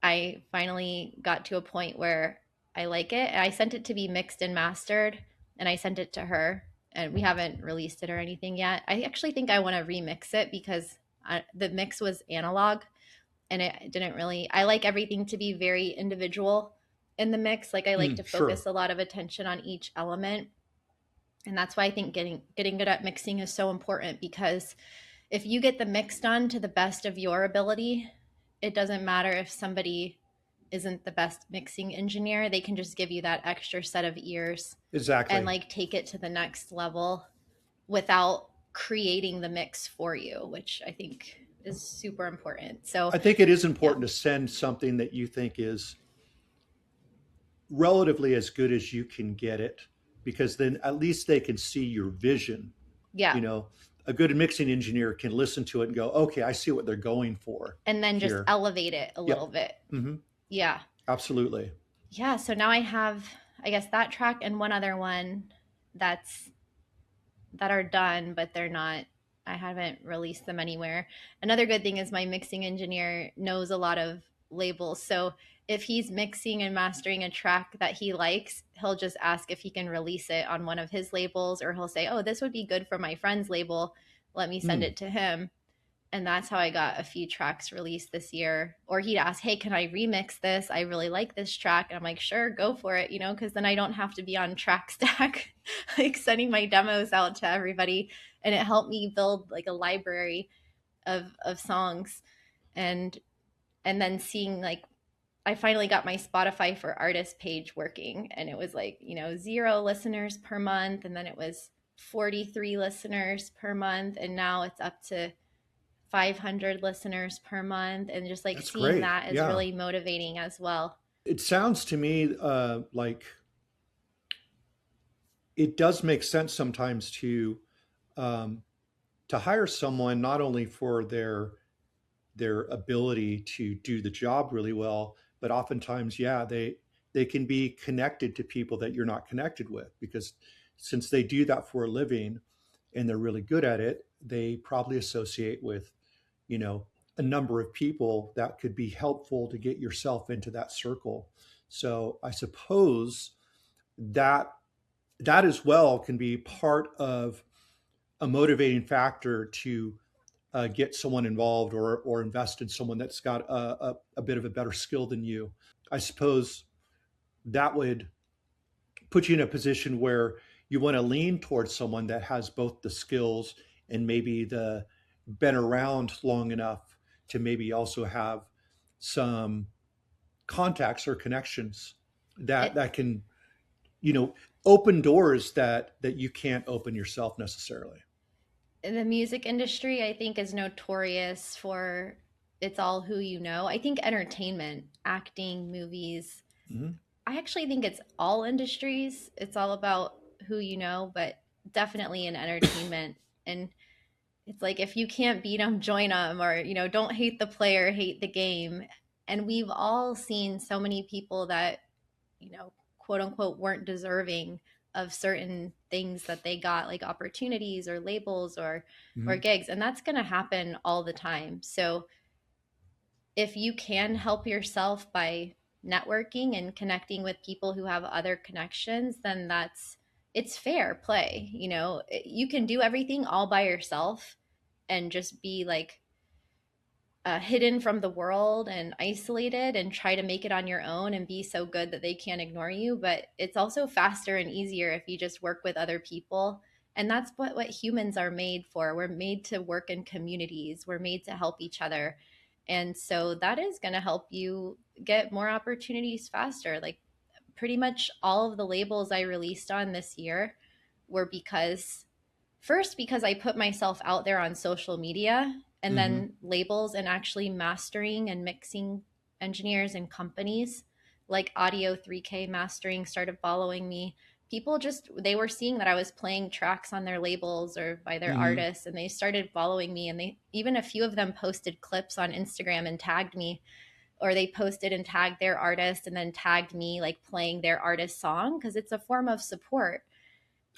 S2: I finally got to a point where I like it. I sent it to be mixed and mastered, and I sent it to her. And we haven't released it or anything yet. I actually think I want to remix it because the mix was analog, and it didn't really. I like everything to be very individual in the mix. Like, I like
S1: Mm.
S2: to
S1: Sure.
S2: focus a lot of attention on each element, and that's why I think getting good at mixing is so important, because if you get the mix done to the best of your ability, it doesn't matter if somebody isn't the best mixing engineer. They can just give you that extra set of ears and
S1: Exactly.
S2: like take it to the next level without creating the mix for you, which I think is super important. So,
S1: I think it is
S2: yeah.
S1: important to send something that you think is relatively as good as you can get it, because then at least they can see your vision.
S2: Yeah.
S1: You know, a good mixing engineer can listen to it and go, okay, I see what they're going for
S2: And then just
S1: here.
S2: elevate it a little
S1: Yep.
S2: bit.
S1: Hmm.
S2: Yeah.
S1: Absolutely.
S2: Yeah. So now I have, I guess, that track and one other one that's that are done, but they're not. I haven't released them anywhere. Another good thing is my mixing engineer knows a lot of labels. So if he's mixing and mastering a track that he likes, he'll just ask if he can release it on one of his labels, or he'll say, "Oh, this would be good for my friend's label. Let me send
S1: Mm.
S2: it to him." And that's how I got a few tracks released this year. Or he'd ask, "Hey, can I remix this? I really like this track." And I'm like, "Sure, go for it," because then I don't have to be on track stack, like sending my demos out to everybody. And it helped me build like a library of songs, and and then seeing like I finally got my Spotify for Artists page working, and it was like, 0 listeners per month, and then it was 43 listeners per month, and now it's up to 500 listeners per month. And just like
S1: That's
S2: seeing
S1: great.
S2: that is
S1: Yeah.
S2: really motivating as well.
S1: It sounds to me like it does make sense sometimes um, to hire someone not only for their ability to do the job really well, but oftentimes, yeah, they can be connected to people that you're not connected with, because since they do that for a living and they're really good at it, they probably associate with, you know, a number of people that could be helpful to get yourself into that circle. So I suppose that that as well can be part of a motivating factor to get someone involved or invest in someone that's got a bit of a better skill than you. I suppose that would put you in a position where you want to lean towards someone that has both the skills and maybe the been around long enough to maybe also have some contacts or connections that
S2: It,
S1: that can, you know, open doors that you can't open yourself necessarily.
S2: the music industry, I think, is notorious for it's all who you know. I think entertainment, acting, movies,
S1: Mm-hmm.
S2: I actually think it's all industries. It's all about who you know, but definitely in entertainment. And it's like if you can't beat them, join them, or don't hate the player, hate the game. And we've all seen so many people that quote unquote weren't deserving of certain things that they got, like opportunities or labels or
S1: Mm-hmm.
S2: gigs, and that's going to happen all the time. So if you can help yourself by networking and connecting with people who have other connections, then it's fair play. You can do everything all by yourself and just be like hidden from the world and isolated and try to make it on your own and be so good that they can't ignore you. But it's also faster and easier if you just work with other people. And that's what humans are made for. We're made to work in communities, we're made to help each other. And so that is going to help you get more opportunities faster. Like pretty much all of the labels I released on this year were because I put myself out there on social media, and
S1: Mm-hmm.
S2: then labels and actually mastering and mixing engineers and companies like Audio 3K Mastering started following me. People just they were seeing that I was playing tracks on their labels or by their
S1: Mm-hmm.
S2: artists, and they started following me, and they even a few of them posted clips on Instagram and tagged me, or they posted and tagged their artist and then tagged me like playing their artist song because it's a form of support.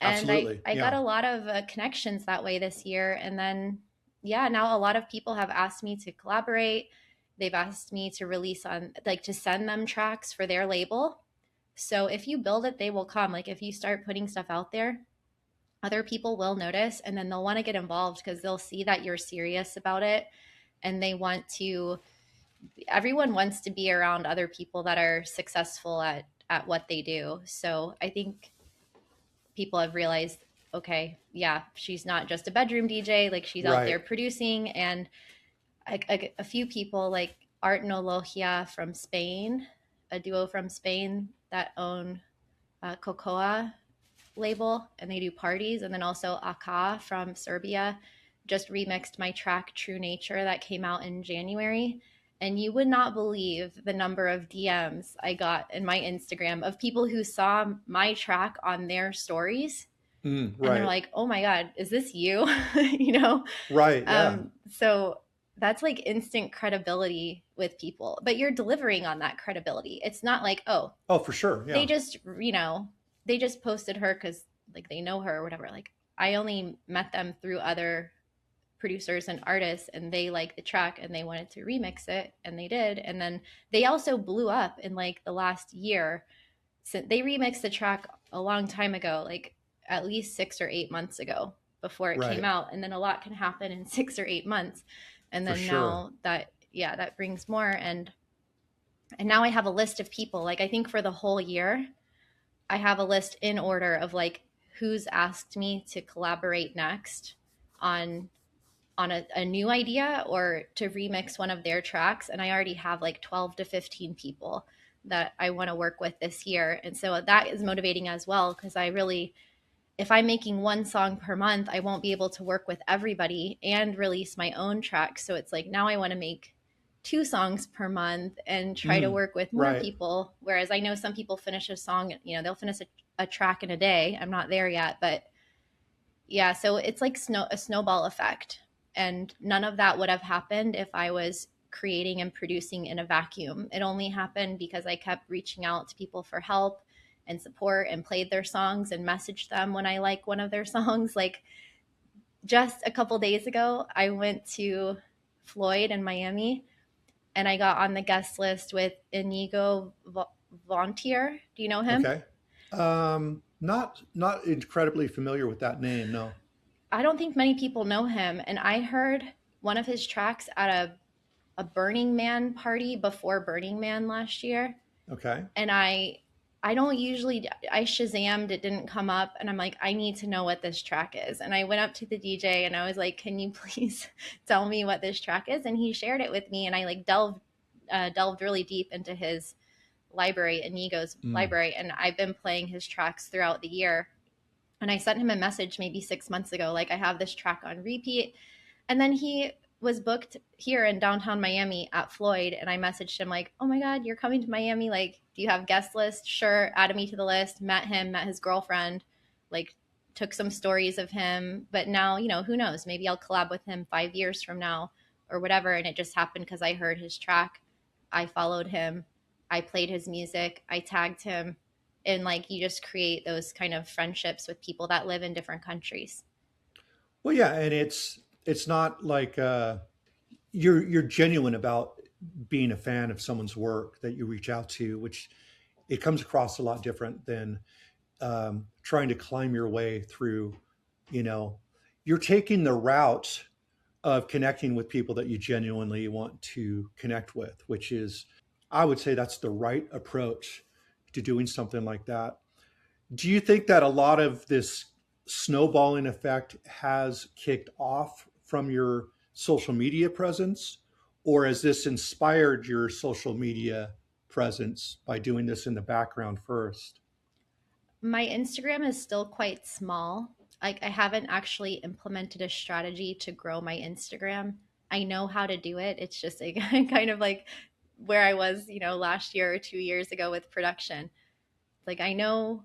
S2: And
S1: Absolutely.
S2: I got
S1: Yeah.
S2: a lot of connections that way this year. And then yeah, now a lot of people have asked me to collaborate. They've asked me to release on like to send them tracks for their label. So if you build it, they will come. Like if you start putting stuff out there, other people will notice, and then they'll want to get involved because they'll see that you're serious about it, and they want to everyone wants to be around other people that are successful at what they do. So I think people have realized, okay, yeah, she's not just a bedroom DJ, like she's out there
S1: Right.
S2: producing. And a few people like Art and Ologia from Spain, a duo from Spain that own Cocoa label, and they do parties. And then also Aka from Serbia just remixed my track True Nature that came out in January. And you would not believe the number of DMs I got in my Instagram of people who saw my track on their stories, and they're
S1: Right.
S2: like, "Oh my god, is this you?" you know.
S1: Right. Yeah.
S2: So that's like instant credibility with people, but you're delivering on that credibility. It's not like, oh,
S1: Oh, for sure.
S2: they
S1: Yeah.
S2: just they just posted her because like they know her or whatever. Like I only met them through other producers and artists, and they liked the track and they wanted to remix it, and they did. And then they also blew up in like the last year. So they remixed the track a long time ago, like at least 6 or 8 months ago before it came
S1: Right.
S2: out. And then a lot can happen in 6 or 8 months. And
S1: For
S2: then
S1: sure.
S2: now that, yeah, that brings more. And now I have a list of people. Like I think for the whole year, I have a list in order of like who's asked me to collaborate next on on a new idea or to remix one of their tracks. And I already have like 12 to 15 people that I want to work with this year. And so that is motivating as well, because I really, if I'm making one song per month, I won't be able to work with everybody and release my own tracks. So it's like now I want to make two songs per month and try to work with more
S1: Right.
S2: people. Whereas I know some people finish a song, they'll finish a track in a day. I'm not there yet, but yeah, so it's like a snowball effect. And none of that would have happened if I was creating and producing in a vacuum. It only happened because I kept reaching out to people for help and support and played their songs and messaged them when I like one of their songs. Like just a couple days ago, I went to Floyd in Miami and I got on the guest list with Inigo Vontier. Do you know him?
S1: Okay. Not incredibly familiar with that name. No.
S2: I don't think many people know him. And I heard one of his tracks at a Burning Man party before Burning Man last year.
S1: Okay.
S2: And I don't usually, I Shazammed, it didn't come up. And I'm like, I need to know what this track is. And I went up to the DJ and I was like, can you please tell me what this track is? And he shared it with me. And I like delved really deep into his library, Inigo's library. And I've been playing his tracks throughout the year. And I sent him a message maybe 6 months ago, like, I have this track on repeat. And then he was booked here in downtown Miami at Floyd. And I messaged him, like, oh my God, you're coming to Miami. Like, do you have guest list? Sure. Added me to the list, met him, met his girlfriend, like, took some stories of him. But now, who knows? Maybe I'll collab with him 5 years from now or whatever. And it just happened because I heard his track. I followed him. I played his music. I tagged him, and like you just create those kind of friendships with people that live in different countries.
S1: Well, yeah, and it's not like you're genuine about being a fan of someone's work that you reach out to, which it comes across a lot different than trying to climb your way through. You know, you're taking the route of connecting with people that you genuinely want to connect with, which is, I would say, that's the right approach to doing something like that. Do you think that a lot of this snowballing effect has kicked off from your social media presence, or has this inspired your social media presence by doing this in the background first?
S2: My Instagram is still quite small. Like I haven't actually implemented a strategy to grow my Instagram. I know how to do it. It's just like kind of like where I was, last year or 2 years ago with production. Like I know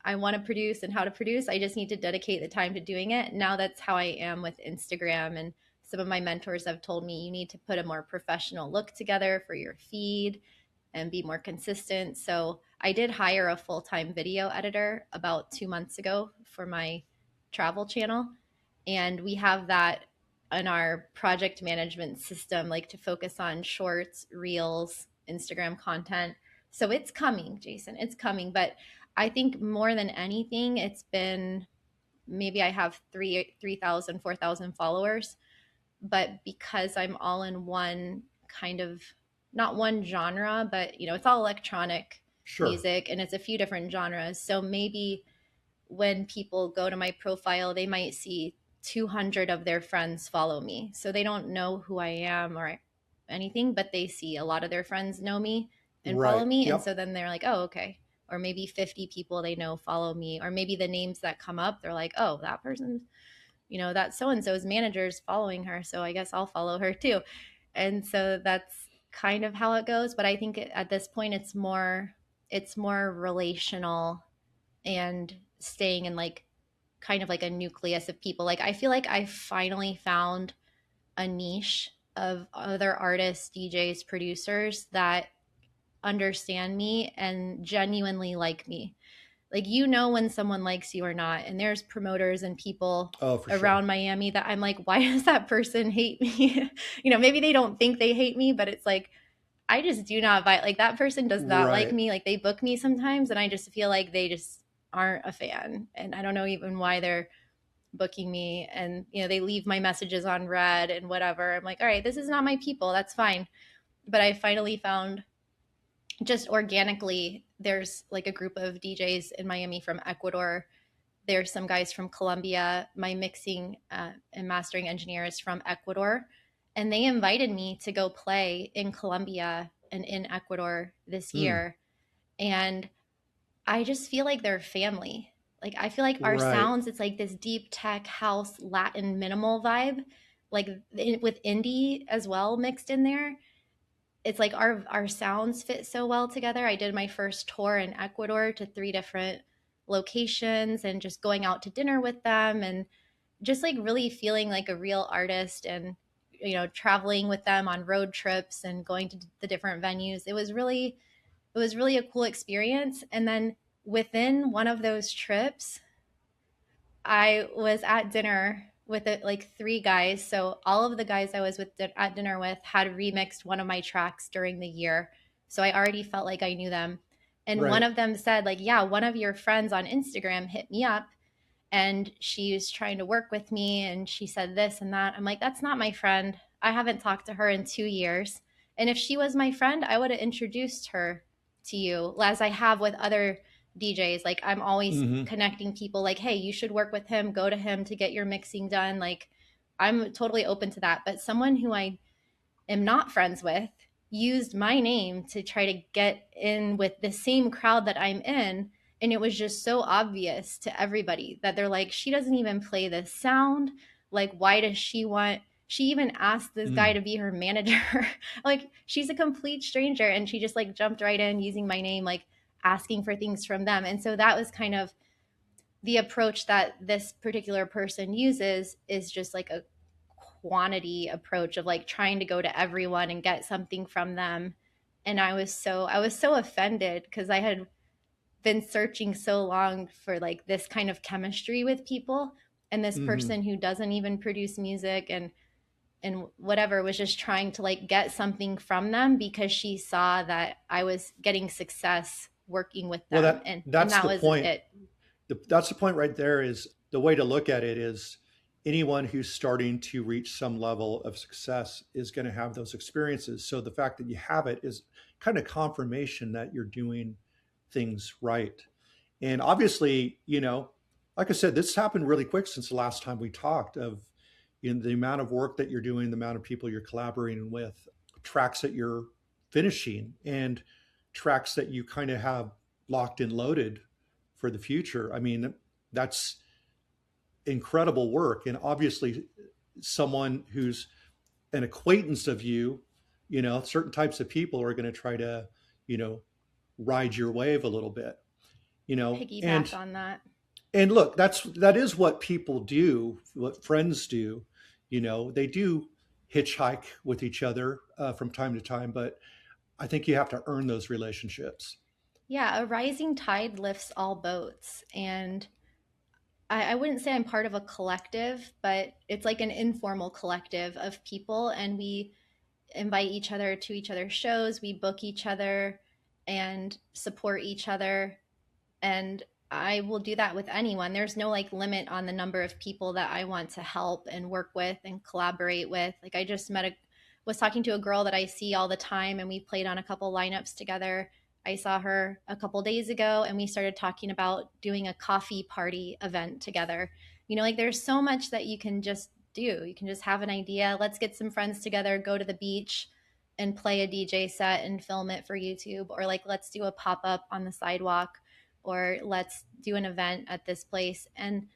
S2: I want to produce and how to produce. I just need to dedicate the time to doing it. Now that's how I am with Instagram. And some of my mentors have told me you need to put a more professional look together for your feed and be more consistent. So I did hire a full time video editor about 2 months ago for my travel channel. And we have that in our project management system, like to focus on shorts, reels, Instagram content. So it's coming, Jason. It's coming. But I think more than anything, it's been, maybe I have 3,000, 4,000 followers, but because I'm all in one kind of, not one genre, but it's all electronic
S1: Sure.
S2: music and it's a few different genres. So maybe when people go to my profile, they might see 200 of their friends follow me. So they don't know who I am or anything, but they see a lot of their friends know me and follow
S1: Right.
S2: me. And
S1: Yep.
S2: so then they're like, oh, okay. Or maybe 50 people they know follow me. Or maybe the names that come up, they're like, oh, that person's, that so and so's manager's following her. So I guess I'll follow her too. And so that's kind of how it goes. But I think at this point, it's more relational and staying in like kind of like a nucleus of people. Like I feel like I finally found a niche of other artists, DJs, producers that understand me and genuinely like me. Like when someone likes you or not. And there's promoters and people
S1: Oh, for sure.
S2: around Miami that I'm like, why does that person hate me? Maybe they don't think they hate me, but it's like I just do not vibe. Like that person does not like
S1: Right.
S2: me. Like they book me sometimes, and I just feel like they just aren't a fan, and I don't know even why they're booking me. And they leave my messages on red and whatever. I'm like, all right, this is not my people. That's fine. But I finally found, just organically, there's like a group of DJs in Miami from Ecuador, There's some guys from Colombia. My mixing and mastering engineer is from Ecuador. And they invited me to go play in Colombia and in Ecuador this
S1: Mm,
S2: year. And I just feel like they're family. Like I feel like our
S1: right.
S2: sounds, it's like this deep tech house Latin minimal vibe, like with indie as well mixed in there. It's like our sounds fit so well together. I did my first tour in Ecuador to 3 different locations and just going out to dinner with them and just like really feeling like a real artist and traveling with them on road trips and going to the different venues. It was really a cool experience. And then within one of those trips, I was at dinner with like 3 guys. So all of the guys I was at dinner with had remixed one of my tracks during the year. So I already felt like I knew them. And one
S1: Right.
S2: of them said, like, yeah, one of your friends on Instagram hit me up and she was trying to work with me and she said this and that. I'm like, that's not my friend. I haven't talked to her in 2 years. And if she was my friend, I would have introduced her to you as I have with other DJs. Like, I'm always
S1: Hmm.
S2: connecting people, like, hey, you should work with him, go to him to get your mixing done. Like, I'm totally open to that. But someone who I am not friends with used my name to try to get in with the same crowd that I'm in. And it was just so obvious to everybody that they're like, she doesn't even play this sound. Like, why does she want? She even asked this guy
S1: Mm,
S2: to be her manager. Like, she's a complete stranger and she just like jumped right in using my name, like asking for things from them. And so that was kind of the approach that this particular person uses is just like a quantity approach of like trying to go to everyone and get something from them. And I was so offended because I had been searching so long for like this kind of chemistry with people, and this
S1: hmm.
S2: person who doesn't even produce music and whatever was just trying to like get something from them because she saw that I was getting success working with
S1: Well,
S2: them,
S1: that
S2: and
S1: that's
S2: that
S1: the
S2: was
S1: point.
S2: it.
S1: That's the point right there. Is the way to look at it is anyone who's starting to reach some level of success is going to have those experiences. So the fact that you have it is kind of confirmation that you're doing things right. And obviously, like I said, this happened really quick since the last time we talked of the amount of work that you're doing, the amount of people you're collaborating with, tracks that you're finishing, and tracks that you kind of have locked and loaded for the future. I mean, that's incredible work. And obviously, someone who's an acquaintance of you, certain types of people are going to try to, you know, ride your wave a little bit,
S2: Piggyback on that.
S1: and look, that is what people do, what friends do. They do hitchhike with each other from time to time, but I think you have to earn those relationships.
S2: Yeah, a rising tide lifts all boats. And I wouldn't say I'm part of a collective, but it's like an informal collective of people. And we invite each other to each other's shows, we book each other and support each other. And I will do that with anyone. There's no like limit on the number of people that I want to help and work with and collaborate with. Like I just was talking to a girl that I see all the time and we played on a couple lineups together. I saw her a couple days ago and we started talking about doing a coffee party event together. Like there's so much that you can just do. You can just have an idea. Let's get some friends together, go to the beach and play a DJ set and film it for YouTube, or like let's do a pop up on the sidewalk, or let's do an event at this place. And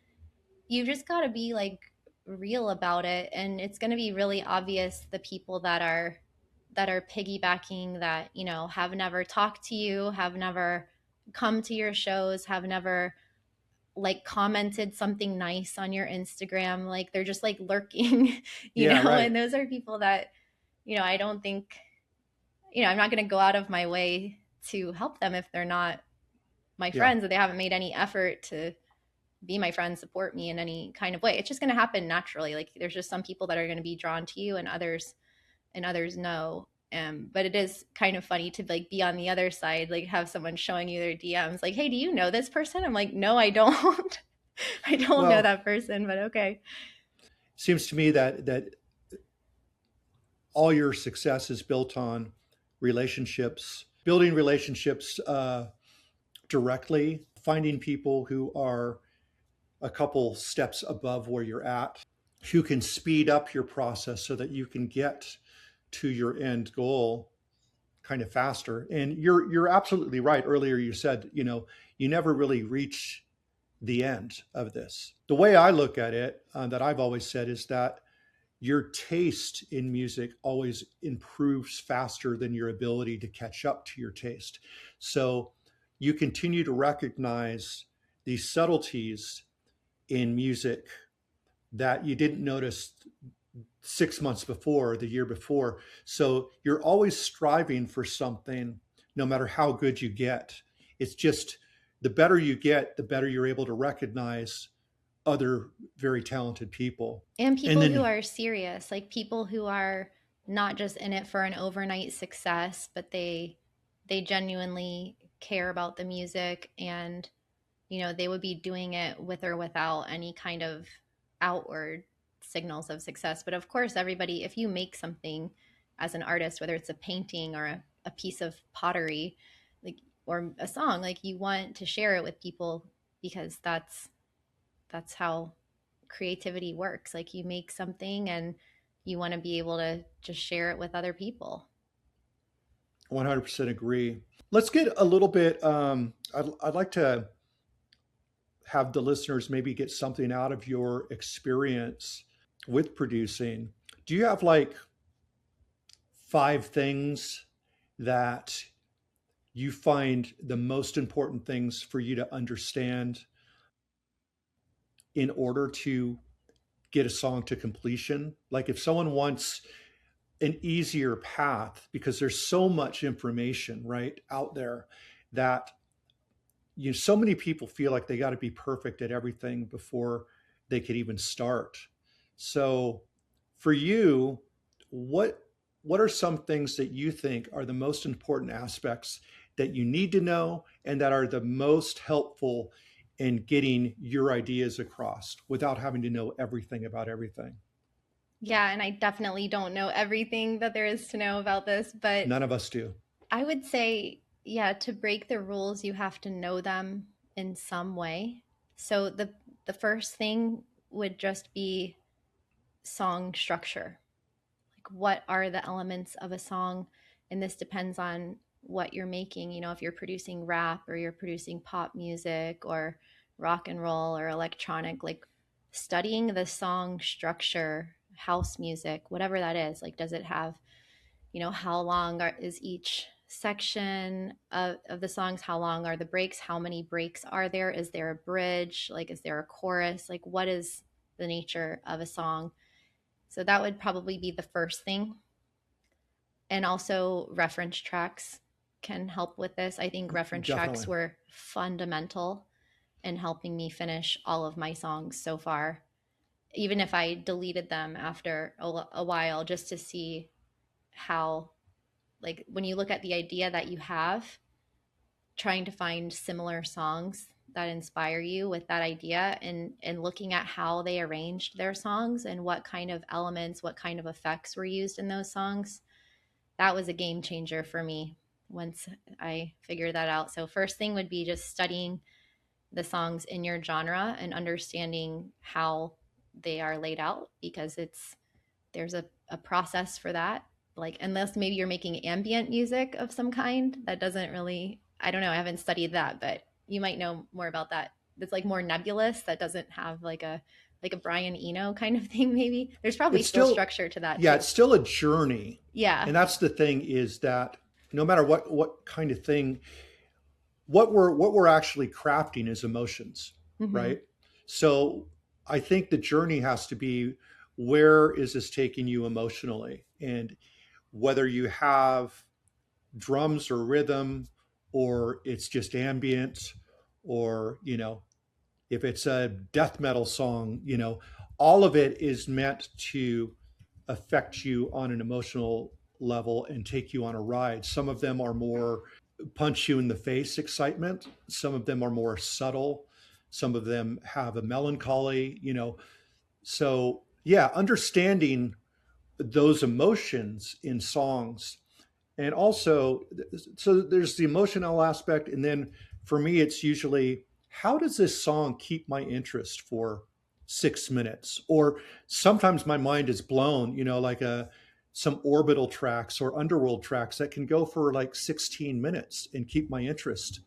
S2: you just got to be like real about it, and it's going to be really obvious the people that are piggybacking, that have never talked to you, have never come to your shows, have never like commented something nice on your Instagram. Like they're just like lurking,
S1: Yeah, right.
S2: and those are people that I don't think, I'm not going to go out of my way to help them if they're not my
S1: Yeah,
S2: friends, or they haven't made any effort to be my friend, support me in any kind of way. It's just going to happen naturally. Like there's just some people that are going to be drawn to you, and others no. But it is kind of funny to like be on the other side, like have someone showing you their DMs, like, "Hey, do you know this person?" I'm like, "No, I don't. I don't know
S1: well,
S2: that person, but okay."
S1: seems to me that all your success is built on relationships, building relationships directly, finding people who are a couple steps above where you're at, who can speed up your process so that you can get to your end goal kind of faster. And you're absolutely right. Earlier you said, you never really reach the end of this. The way I look at it, that I've always said, is that your taste in music always improves faster than your ability to catch up to your taste. So you continue to recognize these subtleties in music that you didn't notice 6 months before, the year before. So you're always striving for something, no matter how good you get. It's just the better you get, the better you're able to recognize other very talented people.
S2: And
S1: And
S2: people who
S1: then
S2: are serious, like people who are not just in it for an overnight success, but they genuinely care about the music, and they would be doing it with or without any kind of outward signals of success. But of course, everybody, if you make something as an artist, whether it's a painting or a piece of pottery, like, or a song, like, you want to share it with people, because that's how creativity works. Like, you make something and you want to be able to just share it with other people.
S1: 100% agree. Let's get a little bit, I'd like to have the listeners maybe get something out of your experience with producing. Do you have like 5 things that you find the most important things for you to understand in order to get a song to completion? Like, if someone wants an easier path, because there's so much information right out there, that so many people feel like they got to be perfect at everything before they could even start. So for you, what what are some things that you think are the most important aspects that you need to know and that are the most helpful in getting your ideas across without having to know everything about everything?
S2: Yeah, and I definitely don't know everything that there is to know about this, but
S1: None of us do.
S2: I would say, yeah, to break the rules, you have to know them in some way. So the first thing would just be song structure. Like, what are the elements of a song? And this depends on what you're making. If you're producing rap, or you're producing pop music, or rock and roll, or electronic, like, studying the song structure, house music, whatever that is, like, does it have, how long is each section of the songs? How long are the breaks? How many breaks are there? Is there a bridge? Like, is there a chorus? Like, what is the nature of a song? So that would probably be the first thing. And also, reference tracks can help with this. I think reference tracks
S1: Definitely.
S2: were fundamental in helping me finish all of my songs so far, even if I deleted them after a while, just to see how, like, when you look at the idea that you have, trying to find similar songs that inspire you with that idea, and looking at how they arranged their songs and what kind of elements, what kind of effects were used in those songs. That was a game changer for me once I figured that out. So first thing would be just studying the songs in your genre and understanding how they are laid out, because there's a process for that. Like, unless maybe you're making ambient music of some kind, that doesn't really, I don't know, I haven't studied that, but you might know more about that. It's like more nebulous, that doesn't have like a Brian Eno kind of thing. Maybe there's probably
S1: It's
S2: still
S1: still,
S2: structure to that
S1: yeah,
S2: too.
S1: it's still a journey.
S2: Yeah.
S1: And that's the thing, is that no matter what kind of thing, what we're actually crafting is emotions,
S2: Mm-hmm.
S1: right? So I think the journey has to be, where is this taking you emotionally? And whether you have drums or rhythm, or it's just ambient, or if it's a death metal song, all of it is meant to affect you on an emotional level and take you on a ride. Some of them are more punch you in the face excitement, some of them are more subtle, some of them have a melancholy, so yeah, understanding those emotions in songs. And also, so there's the emotional aspect, and then for me it's usually how does this song keep my interest for 6 minutes? Or sometimes my mind is blown, like some orbital tracks or underworld tracks that can go for like 16 minutes and keep my interest.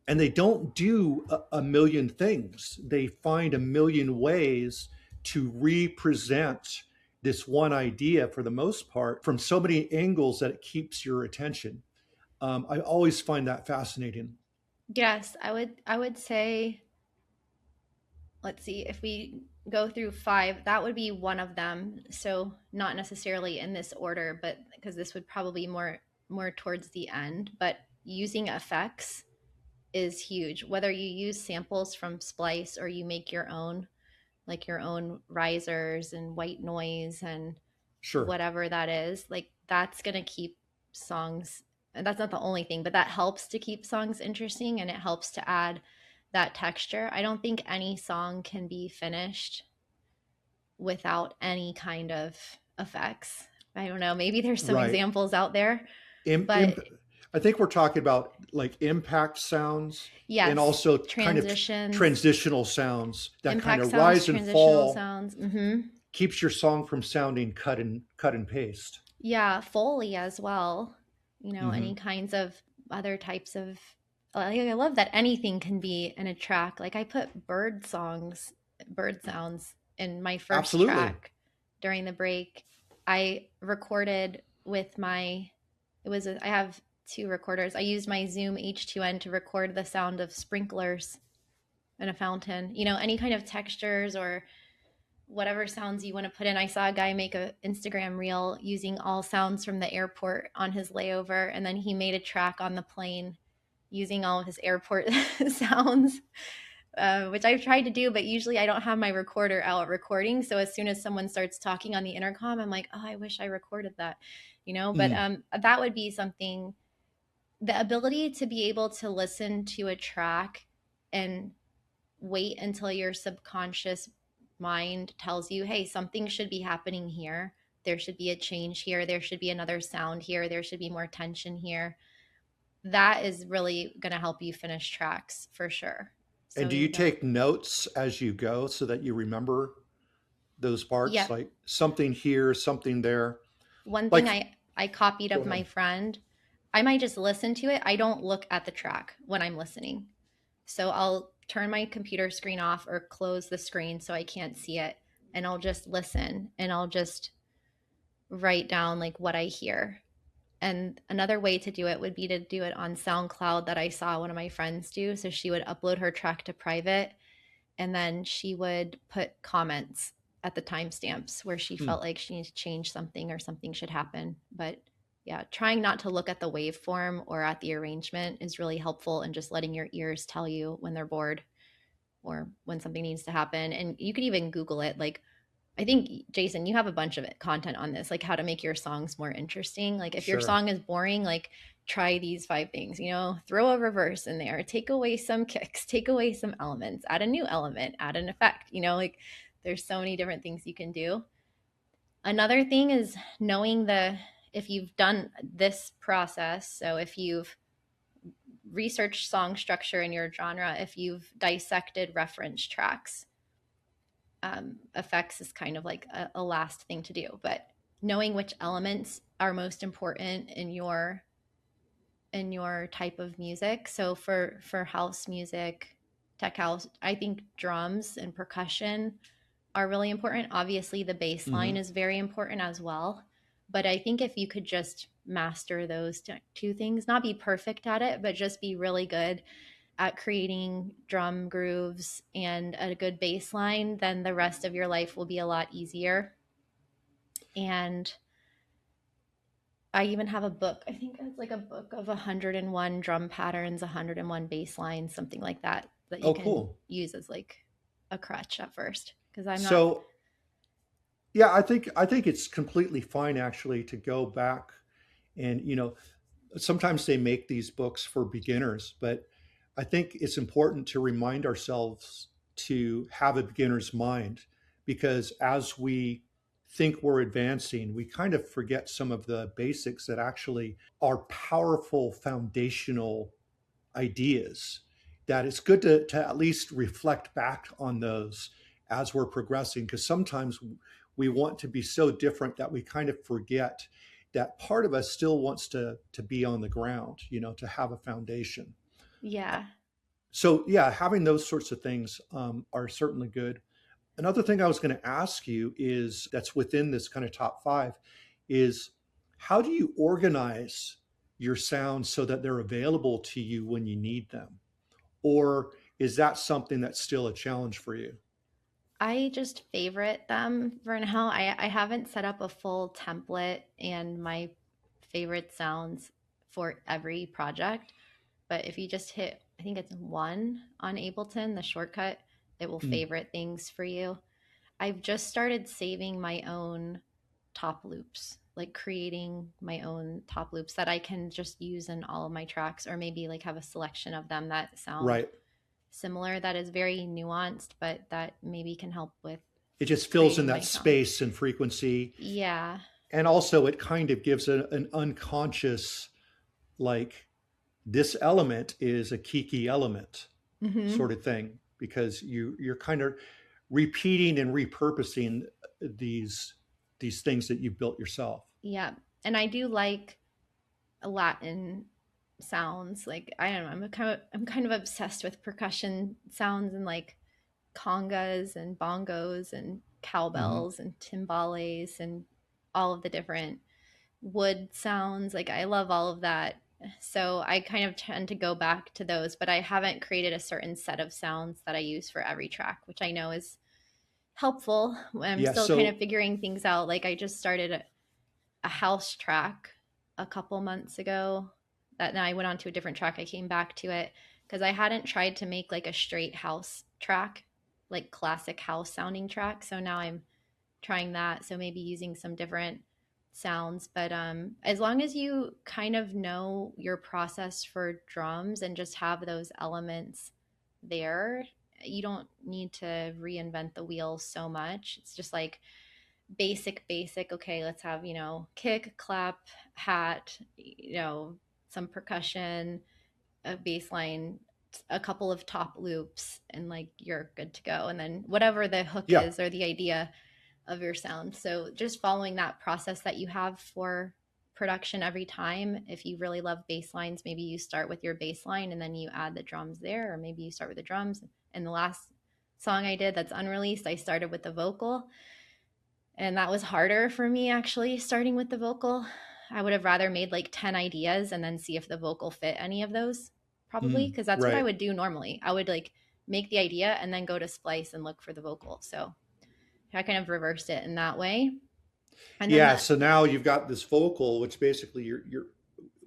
S1: And they don't do a million things. They find a million ways to represent this one idea for the most part from so many angles that it keeps your attention. I always find that fascinating.
S2: Yes, I would say, let's see, if we go through five, that would be one of them. So not necessarily in this order, but because this would probably more towards the end, but using effects is huge. Whether you use samples from Splice or you make your own, like your own risers and white noise and
S1: Sure.
S2: whatever that is, like that's going to keep songs, and that's not the only thing, but that helps to keep songs interesting and it helps to add that texture. I don't think any song can be finished without any kind of effects. I don't know, maybe there's some
S1: Right.
S2: examples out there,
S1: Im-
S2: but
S1: imp- I think we're talking about like impact sounds and
S2: yes,
S1: also kind of
S2: transitions,
S1: transitional sounds that kind
S2: impact
S1: of
S2: sounds,
S1: rise and
S2: transitional
S1: fall,
S2: sounds.
S1: keeps your song from sounding cut and paste.
S2: Yeah, Foley as well.
S1: Hmm.
S2: Any kinds of other types of. I love that anything can be in a track. Like I put bird sounds in my first
S1: Absolutely.
S2: track during the break. I recorded with my. I have two recorders. I used my Zoom H2N to record the sound of sprinklers in a fountain. Any kind of textures or whatever sounds you want to put in. I saw a guy make a Instagram reel using all sounds from the airport on his layover, and then he made a track on the plane using all of his airport sounds, which I've tried to do, but usually I don't have my recorder out recording. So as soon as someone starts talking on the intercom, I'm like, oh, I wish I recorded that. But
S1: Mm.
S2: that would be something. The ability to be able to listen to a track and wait until your subconscious mind tells you, hey, something should be happening here. There should be a change here. There should be another sound here. There should be more tension here. That is really going to help you finish tracks for sure.
S1: And
S2: So,
S1: do you
S2: that,
S1: take notes as you go so that you remember those parts?
S2: yeah.
S1: Like something here, something there.
S2: One thing
S1: Like,
S2: I copied
S1: go
S2: of my
S1: ahead.
S2: friend, I might just listen to it. I don't look at the track when I'm listening. So I'll turn my computer screen off or close the screen so I can't see it. And I'll just listen and I'll just write down like what I hear. And another way to do it would be to do it on SoundCloud that I saw one of my friends do. So she would upload her track to private and then she would put comments at the timestamps where she
S1: Hmm.
S2: felt like she needed to change something or something should happen. But yeah, trying not to look at the waveform or at the arrangement is really helpful, and just letting your ears tell you when they're bored or when something needs to happen. And you could even Google it. Like, I think, Jason, you have a bunch of content on this, like how to make your songs more interesting. Like, if your
S1: Sure.
S2: song is boring, like try these five things, throw a reverse in there, take away some kicks, take away some elements, add a new element, add an effect, like there's so many different things you can do. Another thing is knowing if you've done this process, so if you've researched song structure in your genre, if you've dissected reference tracks, effects is kind of like a last thing to do, but knowing which elements are most important in your type of music. So for house music, tech house, I think drums and percussion are really important. Obviously, the bass line
S1: Hmm.
S2: is very important as well. But I think if you could just master those two things, not be perfect at it, but just be really good at creating drum grooves and a good bass line, then the rest of your life will be a lot easier. And I even have a book. I think it's like a book of 101 drum patterns, 101 bass lines, something like that, that you
S1: Oh,
S2: can
S1: cool.
S2: use as like a crutch at first. Because I'm not.
S1: So, yeah, I think it's completely fine actually to go back and sometimes they make these books for beginners, but I think it's important to remind ourselves to have a beginner's mind because as we think we're advancing, we kind of forget some of the basics that actually are powerful foundational ideas. that it's good to at least reflect back on those as we're progressing, because sometimes we want to be so different that we kind of forget that part of us still wants to be on the ground, to have a foundation.
S2: Yeah.
S1: So yeah, having those sorts of things are certainly good. Another thing I was going to ask you is that's within this kind of top five is how do you organize your sounds so that they're available to you when you need them? Or is that something that's still a challenge for you?
S2: I just favorite them for now. I haven't set up a full template and my favorite sounds for every project. But if you just hit, I think it's one on Ableton, the shortcut, it will
S1: Mm,
S2: favorite things for you. I've just started saving my own top loops, like creating my own top loops that I can just use in all of my tracks, or maybe like have a selection of them that sound
S1: right.
S2: similar, that is very nuanced, but that maybe can help with
S1: It just fills in
S2: creating
S1: that
S2: my sound.
S1: space and frequency.
S2: Yeah.
S1: And also, it kind of gives an unconscious, like, this element is a Kiki element
S2: Hmm.
S1: sort of thing, because you're kind of repeating and repurposing these these things that you've built yourself.
S2: Yeah. And I do like Latin sounds. Like I don't know, I'm kind of obsessed with percussion sounds and like congas and bongos and
S1: Hmm.
S2: cowbells and timbales and all of the different wood sounds. Like I love all of that. So I kind of tend to go back to those, but I haven't created a certain set of sounds that I use for every track, which I know is helpful. I'm
S1: Yeah.
S2: still kind of
S1: So
S2: figuring things out. Like I just started a house track a couple months ago that then I went on to a different track. I came back to it because I hadn't tried to make like a straight house track, like classic house sounding track. So now I'm trying that. So maybe using some different sounds. But as long as you kind of know your process for drums and just have those elements there, you don't need to reinvent the wheel so much. It's just like basic. Okay, let's have, kick, clap, hat, some percussion, a bass line, a couple of top loops, and like you're good to go. And then whatever the hook
S1: yeah,
S2: is or the idea of your sound. So just following that process that you have for production every time. If you really love bass lines, maybe you start with your bass line and then you add the drums there, or maybe you start with the drums. And the last song I did that's unreleased, I started with the vocal. And that was harder for me actually, starting with the vocal. I would have rather made like 10 ideas and then see if the vocal fit any of those, probably, because that's what I
S1: right.
S2: would do normally. I would like make the idea and then go to Splice and look for the vocal. So I kind of reversed it in that way. And then
S1: Yeah.
S2: the,
S1: So now you've got this vocal, which basically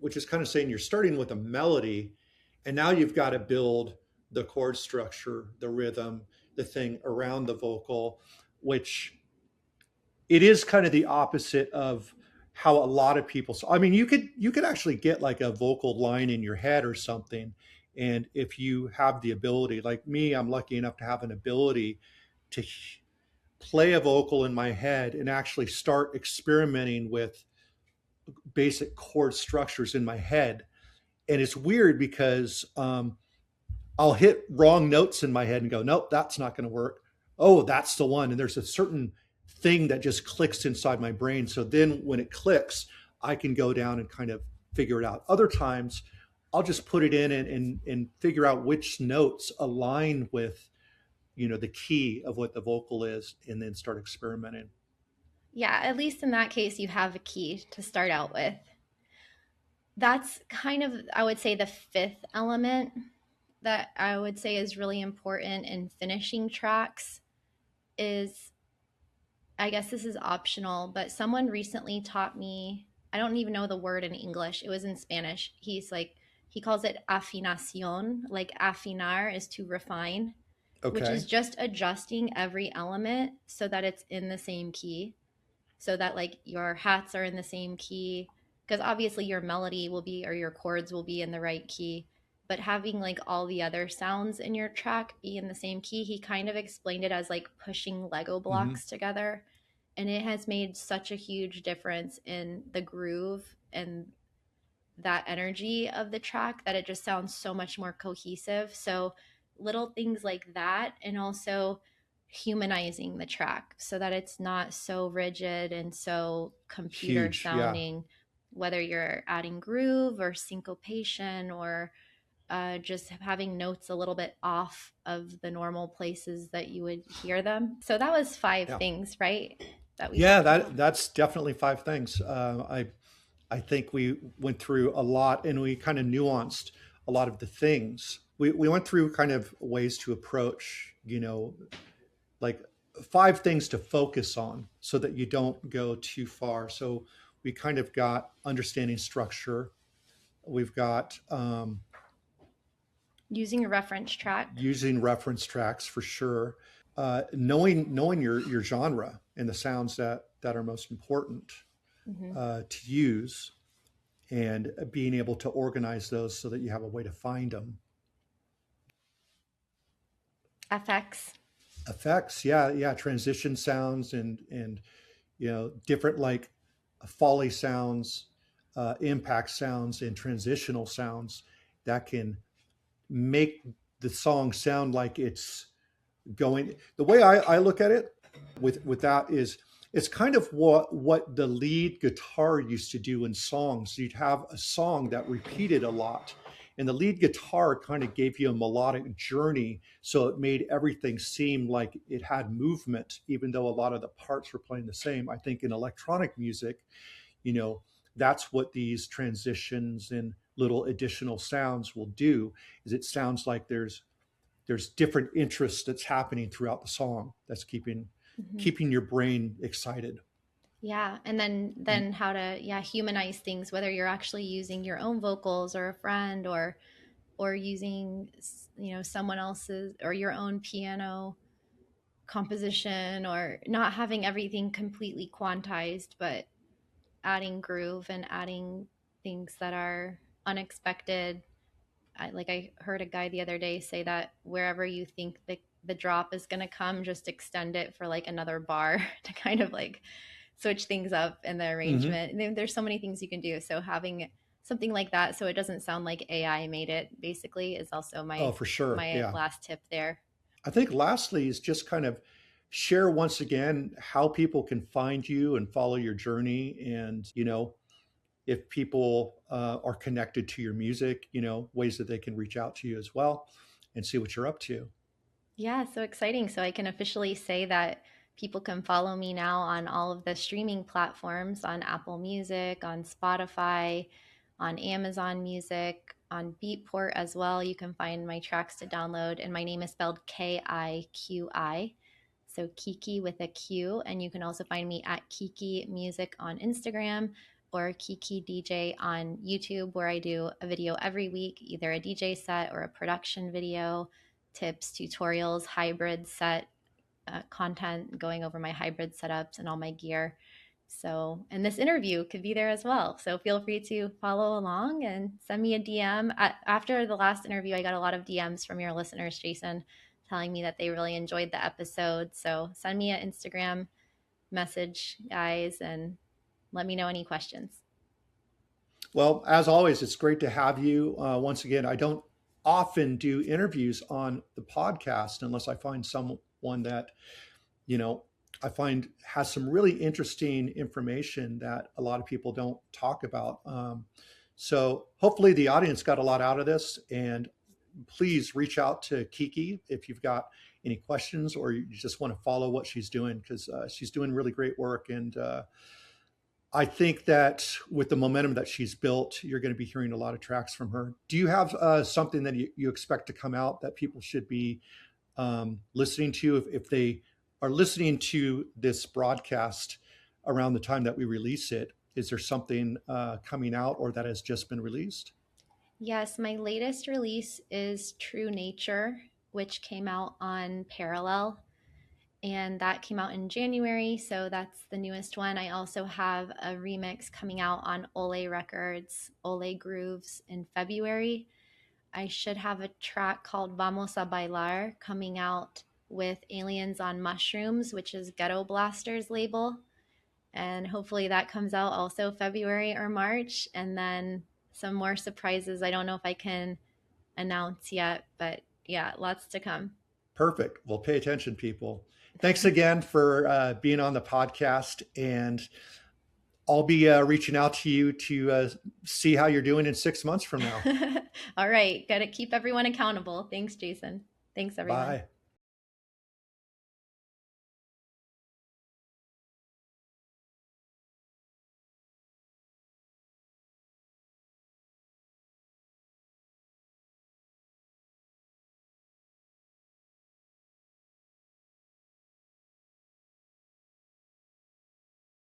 S1: which is kind of saying you're starting with a melody, and now you've got to build the chord structure, the rhythm, the thing around the vocal, which it is kind of the opposite of how a lot of people. So I mean, you could actually get like a vocal line in your head or something, and if you have the ability, like me, I'm lucky enough to have an ability to play a vocal in my head and actually start experimenting with basic chord structures in my head. And it's weird because I'll hit wrong notes in my head and go, nope, that's not going to work. Oh, that's the one. And there's a certain thing that just clicks inside my brain. So then when it clicks, I can go down and kind of figure it out. Other times, I'll just put it in and figure out which notes align with, the key of what the vocal is, and then start experimenting.
S2: yeah, at least in that case, you have a key to start out with. That's kind of, I would say, the fifth element that I would say is really important in finishing tracks is, I guess this is optional, but someone recently taught me, I don't even know the word in English. It was in Spanish. He calls it afinación. Like afinar is to refine, which is
S1: Okay.
S2: just adjusting every element so that it's in the same key. So that like your hats are in the same key. Because obviously your melody will be, or your chords will be in the right key. But having like all the other sounds in your track be in the same key, he kind of explained it as like pushing Lego
S1: Hmm.
S2: blocks together, and it has made such a huge difference in the groove and that energy of the track that it just sounds so much more cohesive. So little things like that, and also humanizing the track so that it's not so rigid and so computer
S1: Huge. Yeah.
S2: sounding, whether you're adding groove or syncopation or just having notes a little bit off of the normal places that you would hear them. So that was five
S1: Yeah.
S2: things, right? That we
S1: Yeah,
S2: talked about.
S1: that's definitely five things. I think we went through a lot, and we kind of nuanced a lot of the things. We went through kind of ways to approach, like five things to focus on so that you don't go too far. So we kind of got understanding structure. We've got
S2: Using a reference track.
S1: using reference tracks for sure. Knowing your genre and the sounds that are most important
S2: Mm-hmm.
S1: to use, and being able to organize those so that you have a way to find them.
S2: FX.
S1: Effects, yeah, yeah, transition sounds and different like foley sounds, impact sounds, and transitional sounds that can make the song sound like it's going. The way I look at it with that is it's kind of what the lead guitar used to do in songs. You'd have a song that repeated a lot, and the lead guitar kind of gave you a melodic journey, so it made everything seem like it had movement, even though a lot of the parts were playing the same. I think in electronic music, you know, that's what these transitions and little additional sounds will do. Is it sounds like there's different interests that's happening throughout the song that's
S2: Mm-hmm.
S1: keeping your brain excited.
S2: Yeah, and then how to, yeah, humanize things, whether you're actually using your own vocals or a friend or using someone else's or your own piano composition, or not having everything completely quantized, but adding groove and adding things that are unexpected. I heard a guy the other day say that wherever you think the drop is going to come, just extend it for like another bar to kind of like switch things up in the
S1: Mm-hmm.
S2: arrangement. And there's so many things you can do. So having something like that so it doesn't sound like AI made it basically is also
S1: Oh,
S2: my
S1: for sure.
S2: my
S1: Yeah.
S2: last tip there.
S1: I think lastly is just kind of share once again how people can find you and follow your journey. And, if people are connected to your music, ways that they can reach out to you as well and see what you're up to.
S2: Yeah, so exciting. So I can officially say that people can follow me now on all of the streaming platforms, on Apple Music, on Spotify, on Amazon Music, on Beatport as well. You can find my tracks to download, and my name is spelled KIQI. So Kiki with a Q. And you can also find me at Kiki Music on Instagram or Kiki DJ on YouTube, where I do a video every week, either a DJ set or a production video, tips, tutorials, hybrid set content, going over my hybrid setups and all my gear. So, and this interview could be there as well. So feel free to follow along and send me a DM. After the last interview, I got a lot of DMs from your listeners, Jason, telling me that they really enjoyed the episode. So send me an Instagram message, guys, and let me know any questions.
S1: Well, as always, it's great to have you. Once again, I don't often do interviews on the podcast unless I find someone that, you know, I find has some really interesting information that a lot of people don't talk about. So hopefully the audience got a lot out of this. And please reach out to Kiki if you've got any questions or you just want to follow what she's doing, because she's doing really great work. And I think that with the momentum that she's built, you're going to be hearing a lot of tracks from her. Do you have something that you expect to come out that people should be listening to if they are listening to this broadcast around the time that we release it? Is there something coming out or that has just been released?
S2: Yes, my latest release is True Nature, which came out on Parallel, and that came out in January, so that's the newest one. I also have a remix coming out on Ole Records, Ole Grooves, in February. I should have a track called Vamos a Bailar coming out with Aliens on Mushrooms, which is Ghetto Blaster's label. And hopefully that comes out also February or March. And then some more surprises. I don't know if I can announce yet, but yeah, lots to come.
S1: Perfect. Well, pay attention, people. Thanks again for being on the podcast, and I'll be reaching out to you to see how you're doing in 6 months from now.
S2: All right. Got to keep everyone accountable. Thanks, Jason. Thanks, everyone.
S1: Bye.